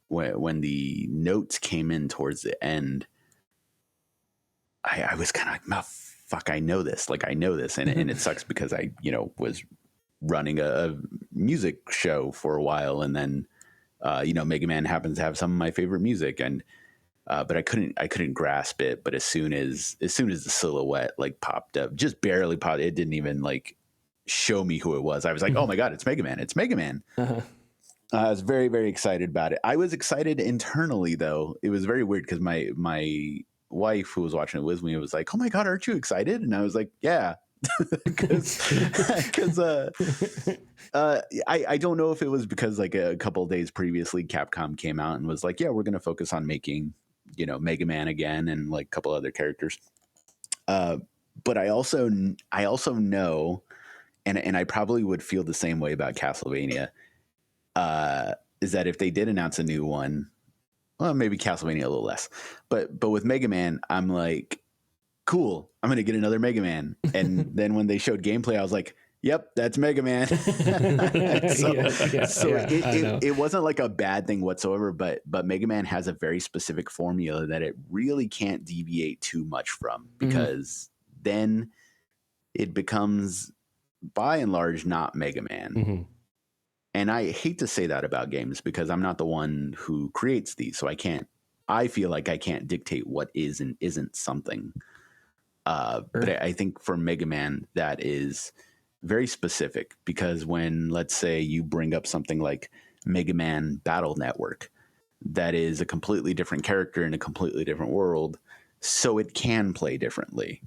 notes came in towards the end, I was kind of like, oh, fuck, I know this. Like I know this. And it sucks because I, was running a music show for a while. And then, Mega Man happens to have some of my favorite music. And but I couldn't grasp it. But as soon as the silhouette like popped up, just barely popped, it didn't even like show me who it was. I was like, oh my God, it's Mega Man. It's Mega Man. I was very, very excited about it. I was excited internally though. It was very weird because my wife who was watching it with me was like, oh my God, aren't you excited? And I was like, yeah. Because I don't know if it was because like a couple of days previously Capcom came out and was like, yeah, we're going to focus on making Mega Man again and like a couple other characters, but I also know, and I probably would feel the same way about Castlevania, is that if they did announce a new one, well, maybe Castlevania a little less, but with Mega Man, I'm like, cool, I'm going to get another Mega Man. And then when they showed gameplay, I was like, yep, that's Mega Man. It wasn't like a bad thing whatsoever, but Mega Man has a very specific formula that it really can't deviate too much from, because then it becomes by and large not Mega Man. And I hate to say that about games because I'm not the one who creates these, so I feel like I can't dictate what is and isn't something. But I think for Mega Man, that is very specific, because when, let's say, you bring up something like Mega Man Battle Network, that is a completely different character in a completely different world, so it can play differently,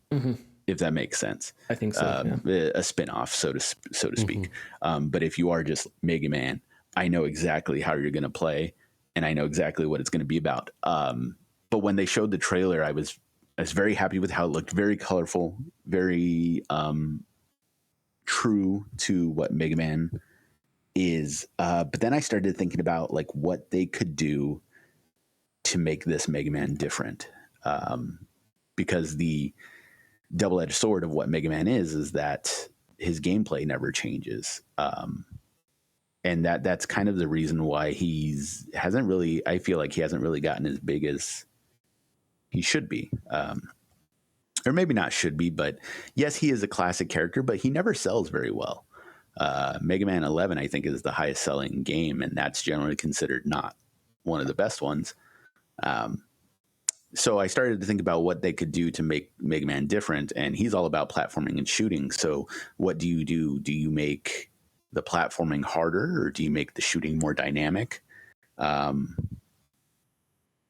if that makes sense. I think so. A spin-off, so to speak. But if you are just Mega Man, I know exactly how you're going to play, and I know exactly what it's going to be about. But when they showed the trailer, I was very happy with how it looked. Very colorful, very true to what Mega Man is. But then I started thinking about like what they could do to make this Mega Man different, because the double-edged sword of what Mega Man is that his gameplay never changes, and that's kind of the reason why I feel like he hasn't really gotten as big as he should be. Or maybe not should be, but yes, he is a classic character, but he never sells very well. Mega Man 11, I think, is the highest selling game, and that's generally considered not one of the best ones. So I started to think about what they could do to make Mega Man different, and he's all about platforming and shooting. So what do you do? Do you make the platforming harder, or do you make the shooting more dynamic?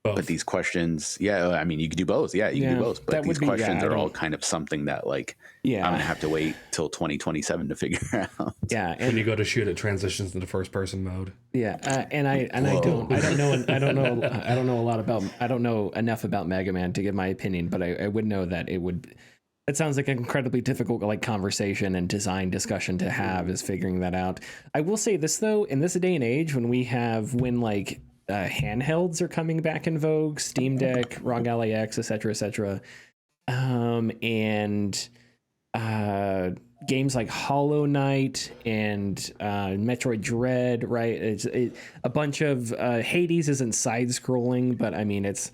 But these questions, I mean, you could do both. Yeah, you can do both. But these questions are all kind of something that, like, I'm going to have to wait till 2027 to figure out. Yeah, and when you go to shoot, it transitions into first person mode. Yeah, I don't know enough about Mega Man to give my opinion, but I would know that it sounds like an incredibly difficult like conversation and design discussion to have, is figuring that out. I will say this though, in this day and age when like handhelds are coming back in vogue, Steam Deck, ROG Ally X, etc., and games like Hollow Knight and Metroid Dread, right? A bunch of Hades isn't side-scrolling, but I mean it's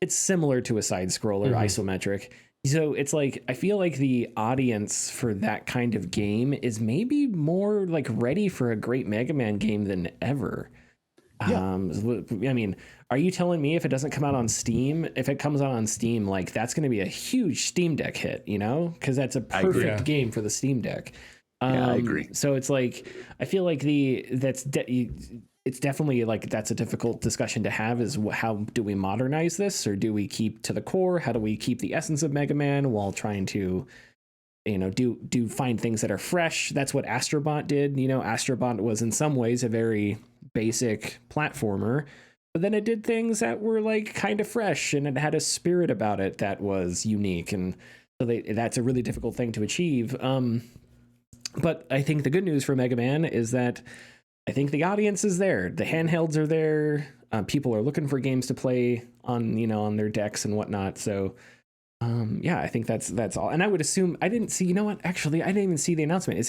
similar to a side-scroller, isometric. So it's like I feel like the audience for that kind of game is maybe more like ready for a great Mega Man game than ever. Yeah. I mean, are you telling me if it doesn't come out on Steam, if it comes out on Steam, like that's going to be a huge Steam Deck hit, you know, because that's a perfect game for the Steam Deck. I agree. So it's like, I feel like it's definitely like, that's a difficult discussion to have, is how do we modernize this, or do we keep to the core? How do we keep the essence of Mega Man while trying to, you know, do find things that are fresh? That's what Astrobot did. You know, Astrobot was in some ways a very basic platformer, but then it did things that were like kind of fresh, and it had a spirit about it that was unique, and so that's a really difficult thing to achieve. But I think the good news for Mega Man is that I think the audience is there, the handhelds are there, people are looking for games to play on, you know, on their decks and whatnot. So I think that's all. And I would assume, I didn't see, you know what, actually I didn't even see the announcement.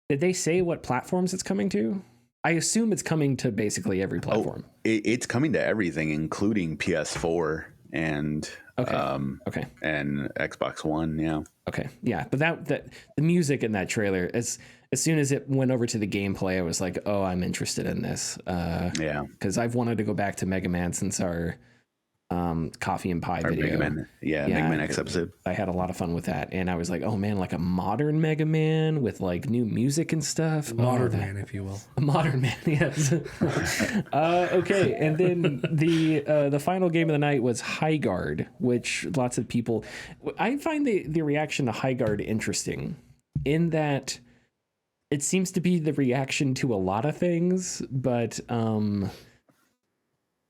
Did they say what platforms it's coming to? I assume it's coming to basically every platform. It's coming to everything, including PS4 and and Xbox One. Yeah. Okay. Yeah. But that the music in that trailer, as soon as it went over to the gameplay, I was like, oh, I'm interested in this. Because I've wanted to go back to Mega Man since our Coffee and Pie video. Mega Man, Mega Man X episode. I had a lot of fun with that, and I was like, oh man, like a modern Mega Man with like new music and stuff. Modern man, if you will. A modern man, yes. Okay, and then the final game of the night was High Guard, which lots of people, I find the reaction to High Guard interesting, in that it seems to be the reaction to a lot of things, but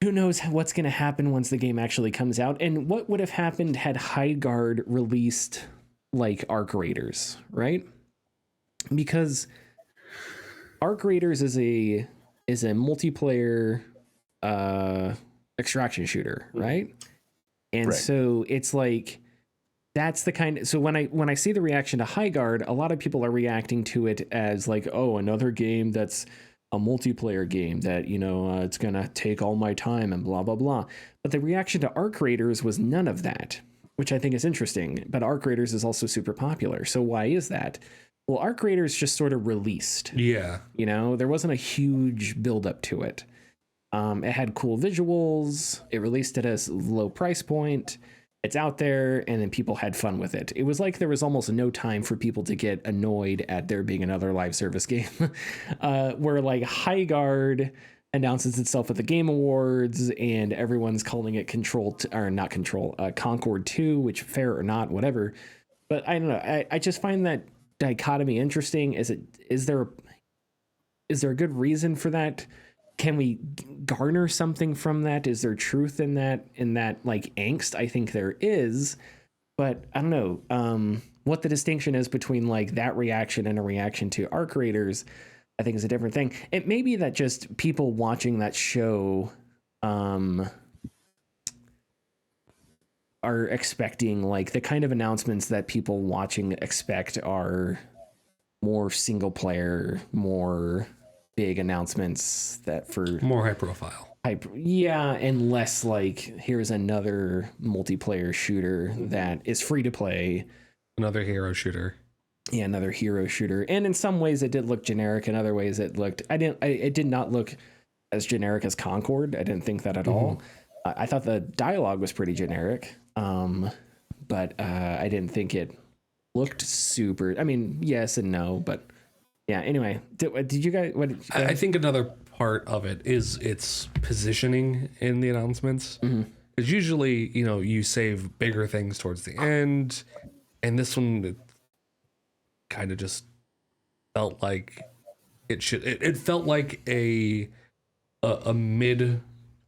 who knows what's going to happen once the game actually comes out, and what would have happened had High Guard released like Arc Raiders, right? Because Arc Raiders is a multiplayer extraction shooter, right? And so it's like, that's the kind. So when I see the reaction to High Guard, a lot of people are reacting to it as like, oh, another game that's a multiplayer game that, you know, it's gonna take all my time and blah blah blah. But the reaction to Arc Raiders was none of that, which I think is interesting. But Arc Raiders is also super popular, so why is that? Well, Arc Raiders just sort of released. Yeah, you know, there wasn't a huge build up to it. It had cool visuals. It released at a low price point, it's out there, and then people had fun with it. It was like there was almost no time for people to get annoyed at there being another live service game. Where like Highguard announces itself at the Game Awards, and everyone's calling it Concord 2, which fair or not, whatever. But I don't know. I just find that dichotomy interesting. Is there a good reason for that? Can we garner something from that? Is there truth in that like angst? I think there is, but I don't know what the distinction is between like that reaction and a reaction to Arc Raiders. I think is a different thing. It may be that just people watching that show are expecting like the kind of announcements that people watching expect are more single player, more big announcements that for more high profile. And less like here's another multiplayer shooter that is free to play. Another hero shooter. Yeah, another hero shooter. And in some ways it did look generic. In other ways it did not look as generic as Concord. I didn't think that at all. I thought the dialogue was pretty generic. But I didn't think it looked super. I mean, yes and no, but yeah. Anyway, did you guys? I think another part of it is its positioning in the announcements. Because usually, you save bigger things towards the end, and this one kind of just felt like it should. It felt like a mid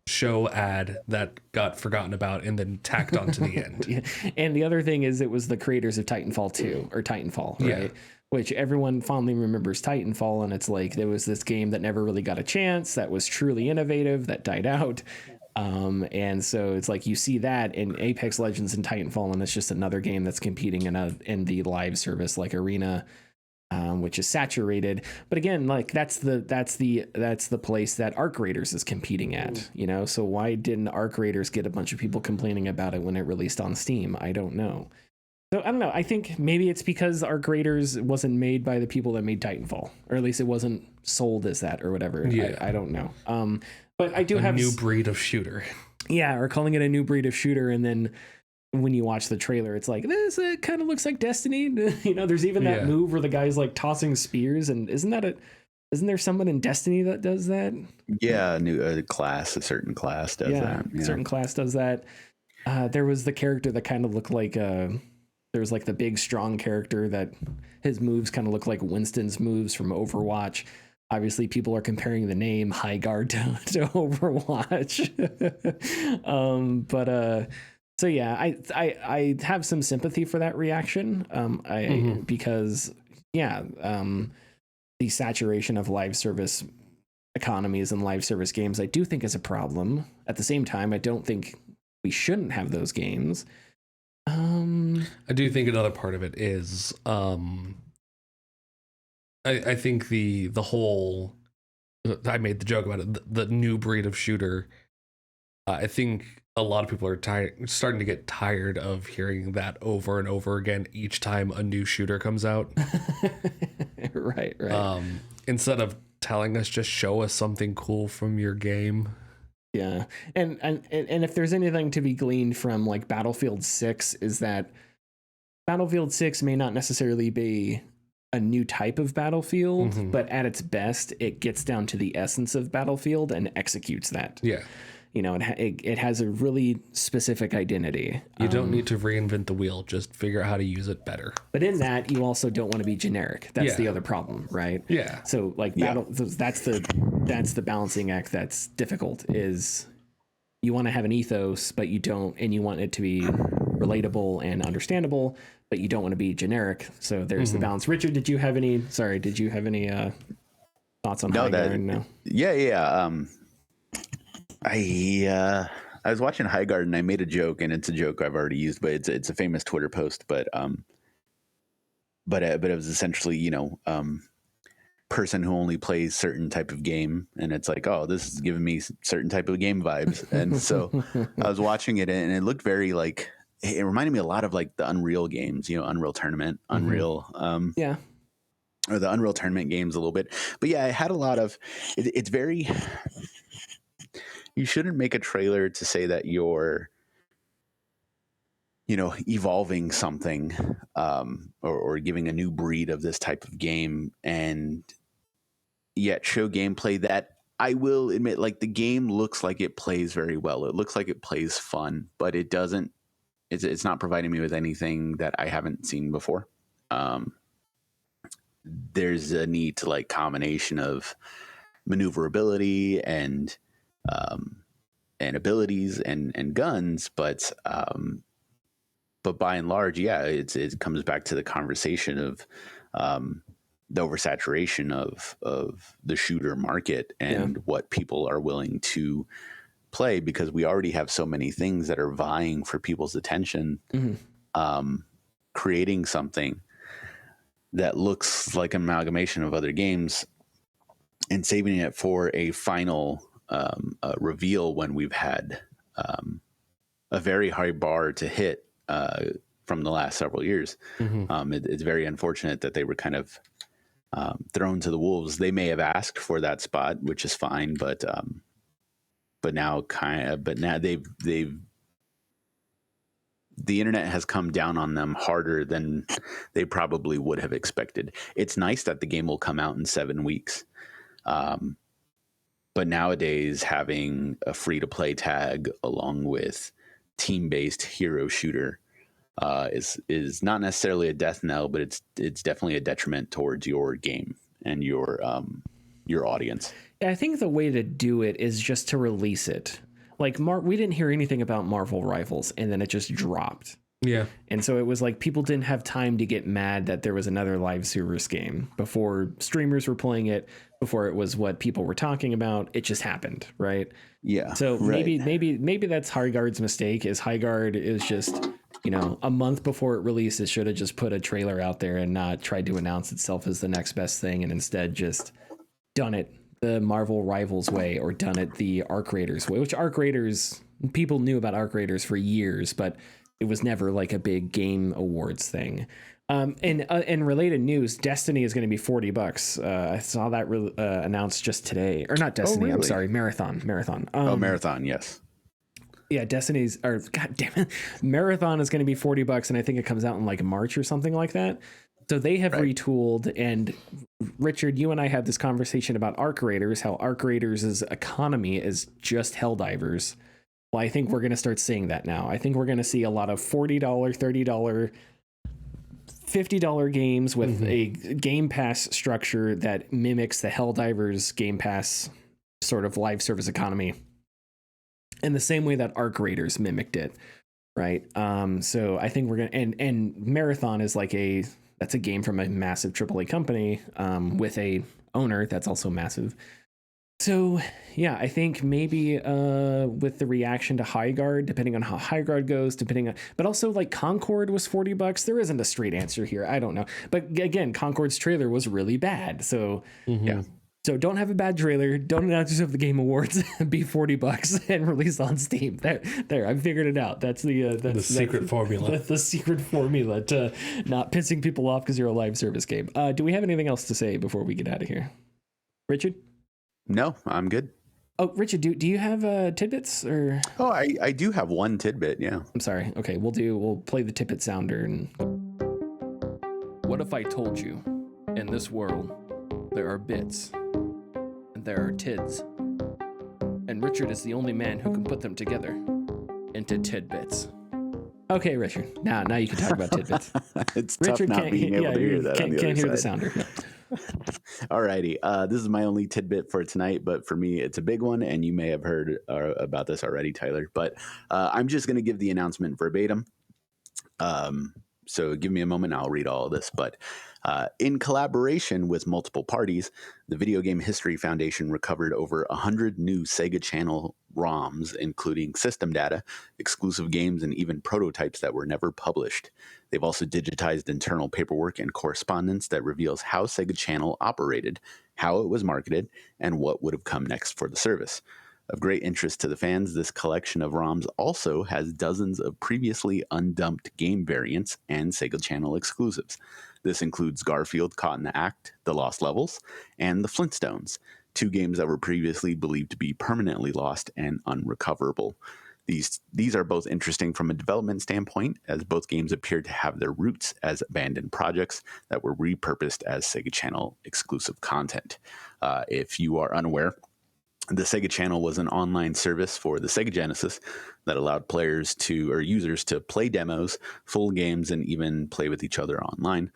show ad that got forgotten about and then tacked onto the end. Yeah. And the other thing is it was the creators of Titanfall 2 or Titanfall, right? Yeah. Which everyone fondly remembers Titanfall, and it's like there was this game that never really got a chance, that was truly innovative, that died out. And so it's like you see that in Apex Legends and Titanfall, and it's just another game that's competing in the live service like arena, which is saturated. But again, like that's the place that Arc Raiders is competing at, So why didn't Arc Raiders get a bunch of people complaining about it when it released on Steam? I don't know. So I don't know. I think maybe it's because Arc Raiders wasn't made by the people that made Titanfall, or at least it wasn't sold as that or whatever. Yeah. I don't know. But I do have a new breed of shooter. Yeah, or calling it a new breed of shooter, and then when you watch the trailer, it's like this kind of looks like Destiny. There's even that move where the guy's like tossing spears, and isn't there someone in Destiny that does that? Yeah, a certain class does that. Yeah. A certain class does that. There was the character that kind of looked like there was like the big strong character that his moves kind of look like Winston's moves from Overwatch. Obviously, people are comparing the name Highguard to Overwatch. So yeah, I have some sympathy for that reaction. Because the saturation of live service economies and live service games, I do think is a problem. At the same time, I don't think we shouldn't have those games. I do think another part of it is I think the whole, I made the joke about it, the new breed of shooter. I think a lot of people are starting to get tired of hearing that over and over again each time a new shooter comes out. Right. Instead of telling us, just show us something cool from your game. Yeah, and if there's anything to be gleaned from like Battlefield 6 is that Battlefield 6 may not necessarily be a new type of Battlefield, but at its best, it gets down to the essence of Battlefield and executes that. Yeah. It has a really specific identity. You don't need to reinvent the wheel, just figure out how to use it better. But in that, you also don't want to be generic. That's the other problem, right? Yeah. So like that's the balancing act that's difficult, is you want to have an ethos, but you don't, and you want it to be relatable and understandable, but you don't want to be generic. So there's the balance. Richard, did you have any thoughts on Highguard? No. Yeah. I was watching Highguard and I made a joke, and it's a joke I've already used, but it's a famous Twitter post. But it was essentially, person who only plays certain type of game, and it's like, oh, this is giving me certain type of game vibes. And so I was watching it, and it looked very like, it reminded me a lot of like the Unreal games, Unreal Tournament, Unreal, or the Unreal Tournament games a little bit. But yeah, it had a lot of, it's very. You shouldn't make a trailer to say that you're evolving something, or giving a new breed of this type of game, and yet show gameplay that I will admit, like, the game looks like it plays very well. It looks like it plays fun, but it doesn't. It's not providing me with anything that I haven't seen before. There's a need to like combination of maneuverability and abilities and guns, but by and large, yeah, it comes back to the conversation of the oversaturation of the shooter market and what people are willing to play, because we already have so many things that are vying for people's attention. Creating something that looks like an amalgamation of other games and saving it for a final reveal when we've had a very high bar to hit from the last several years. It's very unfortunate that they were kind of thrown to the wolves. They may have asked for that spot, which is fine, but now the internet has come down on them harder than they probably would have expected. It's nice that the game will come out in 7 weeks. But nowadays, having a free-to-play tag along with team-based hero shooter is not necessarily a death knell, but it's definitely a detriment towards your game and your audience. I think the way to do it is just to release it. Like we didn't hear anything about Marvel Rivals, and then it just dropped. Yeah. And so it was like people didn't have time to get mad that there was another live service game before streamers were playing it, before it was what people were talking about. It just happened, right? Yeah. So maybe that's Highguard's mistake. Is Highguard is just, a month before it released, it should have just put a trailer out there and not tried to announce itself as the next best thing, and instead just done it the Marvel Rivals way, or done it the Arc Raiders way, which Arc Raiders, people knew about Arc Raiders for years, but it was never like a big game awards thing. And related news, Destiny is going to be $40. I saw that announced just today, or not Destiny. Oh, really? I'm sorry. Marathon. Marathon. Yes. Yeah. God damn it. Marathon is going to be $40. And I think it comes out in like March or something like that. So they have retooled, and Richard, you and I had this conversation about Arc Raiders, how Arc Raiders' economy is just Helldivers. Well, I think we're going to start seeing that now. I think we're going to see a lot of $40, $30, $50 games with a Game Pass structure that mimics the Helldivers Game Pass sort of live service economy in the same way that Arc Raiders mimicked it, right? So I think we're going to, and Marathon is like that's a game from a massive AAA company with a owner that's also massive. So yeah, I think maybe with the reaction to Highguard, depending on how Highguard goes, but also like Concord was $40. There isn't a straight answer here. I don't know. But again, Concord's trailer was really bad. So yeah. So don't have a bad trailer. Don't announce yourself the Game Awards. Be $40 and release on Steam. There. I figured it out. That's the secret formula. That's the secret formula to not pissing people off because you're a live service game. Do we have anything else to say before we get out of here, Richard? No, I'm good. Oh, Richard, do you have tidbits or? Oh, I do have one tidbit. Yeah. I'm sorry. Okay, we'll play the tidbit sounder. And what if I told you, in this world, there are bits. There are tids, and Richard is the only man who can put them together into tidbits. Okay, Richard. Now you can talk about tidbits. It's Richard tough not being able to hear that. Can't hear the sounder. Alrighty. This is my only tidbit for tonight, but for me, it's a big one, and you may have heard about this already, Tyler. But I'm just going to give the announcement verbatim. So give me a moment, I'll read all of this. But in collaboration with multiple parties, the Video Game History Foundation recovered over 100 new Sega Channel ROMs, including system data, exclusive games, and even prototypes that were never published. They've also digitized internal paperwork and correspondence that reveals how Sega Channel operated, how it was marketed, and what would have come next for the service. Of great interest to the fans, this collection of ROMs also has dozens of previously undumped game variants and Sega Channel exclusives. This includes Garfield Caught in the Act, The Lost Levels, and The Flintstones, two games that were previously believed to be permanently lost and unrecoverable. These are both interesting from a development standpoint, as both games appear to have their roots as abandoned projects that were repurposed as Sega Channel exclusive content. If you are unaware, the Sega Channel was an online service for the Sega Genesis that allowed users to play demos, full games, and even play with each other online.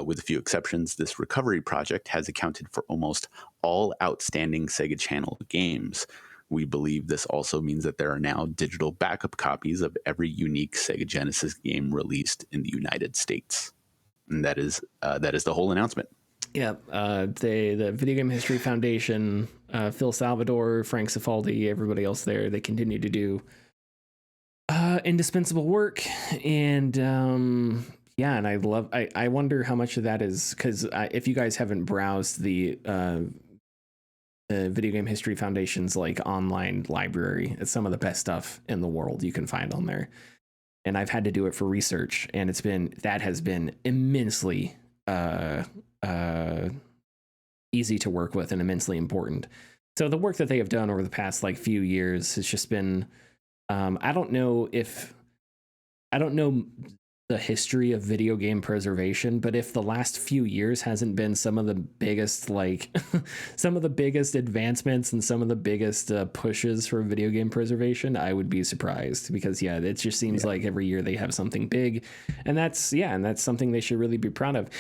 With a few exceptions, this recovery project has accounted for almost all outstanding Sega Channel games. We believe this also means that there are now digital backup copies of every unique Sega Genesis game released in the United States. And that is the whole announcement. Yeah, the Video Game History Foundation, Phil Salvador, Frank Cifaldi, everybody else there, they continue to do indispensable work. And and I wonder how much of that is, because if you guys haven't browsed the Video Game History Foundation's like online library, it's some of the best stuff in the world you can find on there. And I've had to do it for research, and that has been immensely easy to work with and immensely important. So the work that they have done over the past like few years has just been, I don't know the history of video game preservation, but if the last few years hasn't been some of the biggest, like some of the biggest advancements and some of the biggest pushes for video game preservation, I would be surprised, because it just seems like every year they have something big, and that's something they should really be proud of.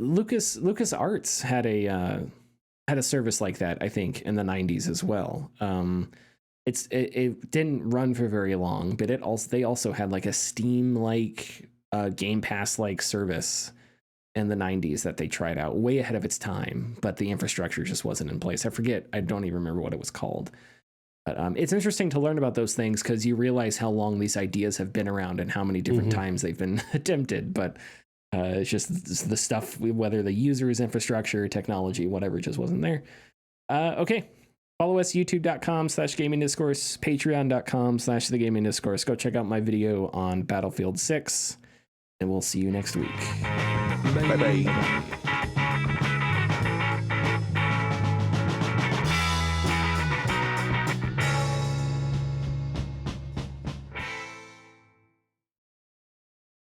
Lucas Arts had a service like that, I think, in the 90s as well. It didn't run for very long, but they also had like a Steam like Game Pass like service in the 90s that they tried out way ahead of its time, but the infrastructure just wasn't in place. I don't even remember what it was called. But it's interesting to learn about those things, because you realize how long these ideas have been around and how many different times they've been attempted. But it's just the stuff, whether the user's infrastructure, technology, whatever, just wasn't there. Okay. Follow us, youtube.com/gaming discourse, patreon.com/the gaming discourse. Go check out my video on Battlefield 6, and we'll see you next week. Bye-bye.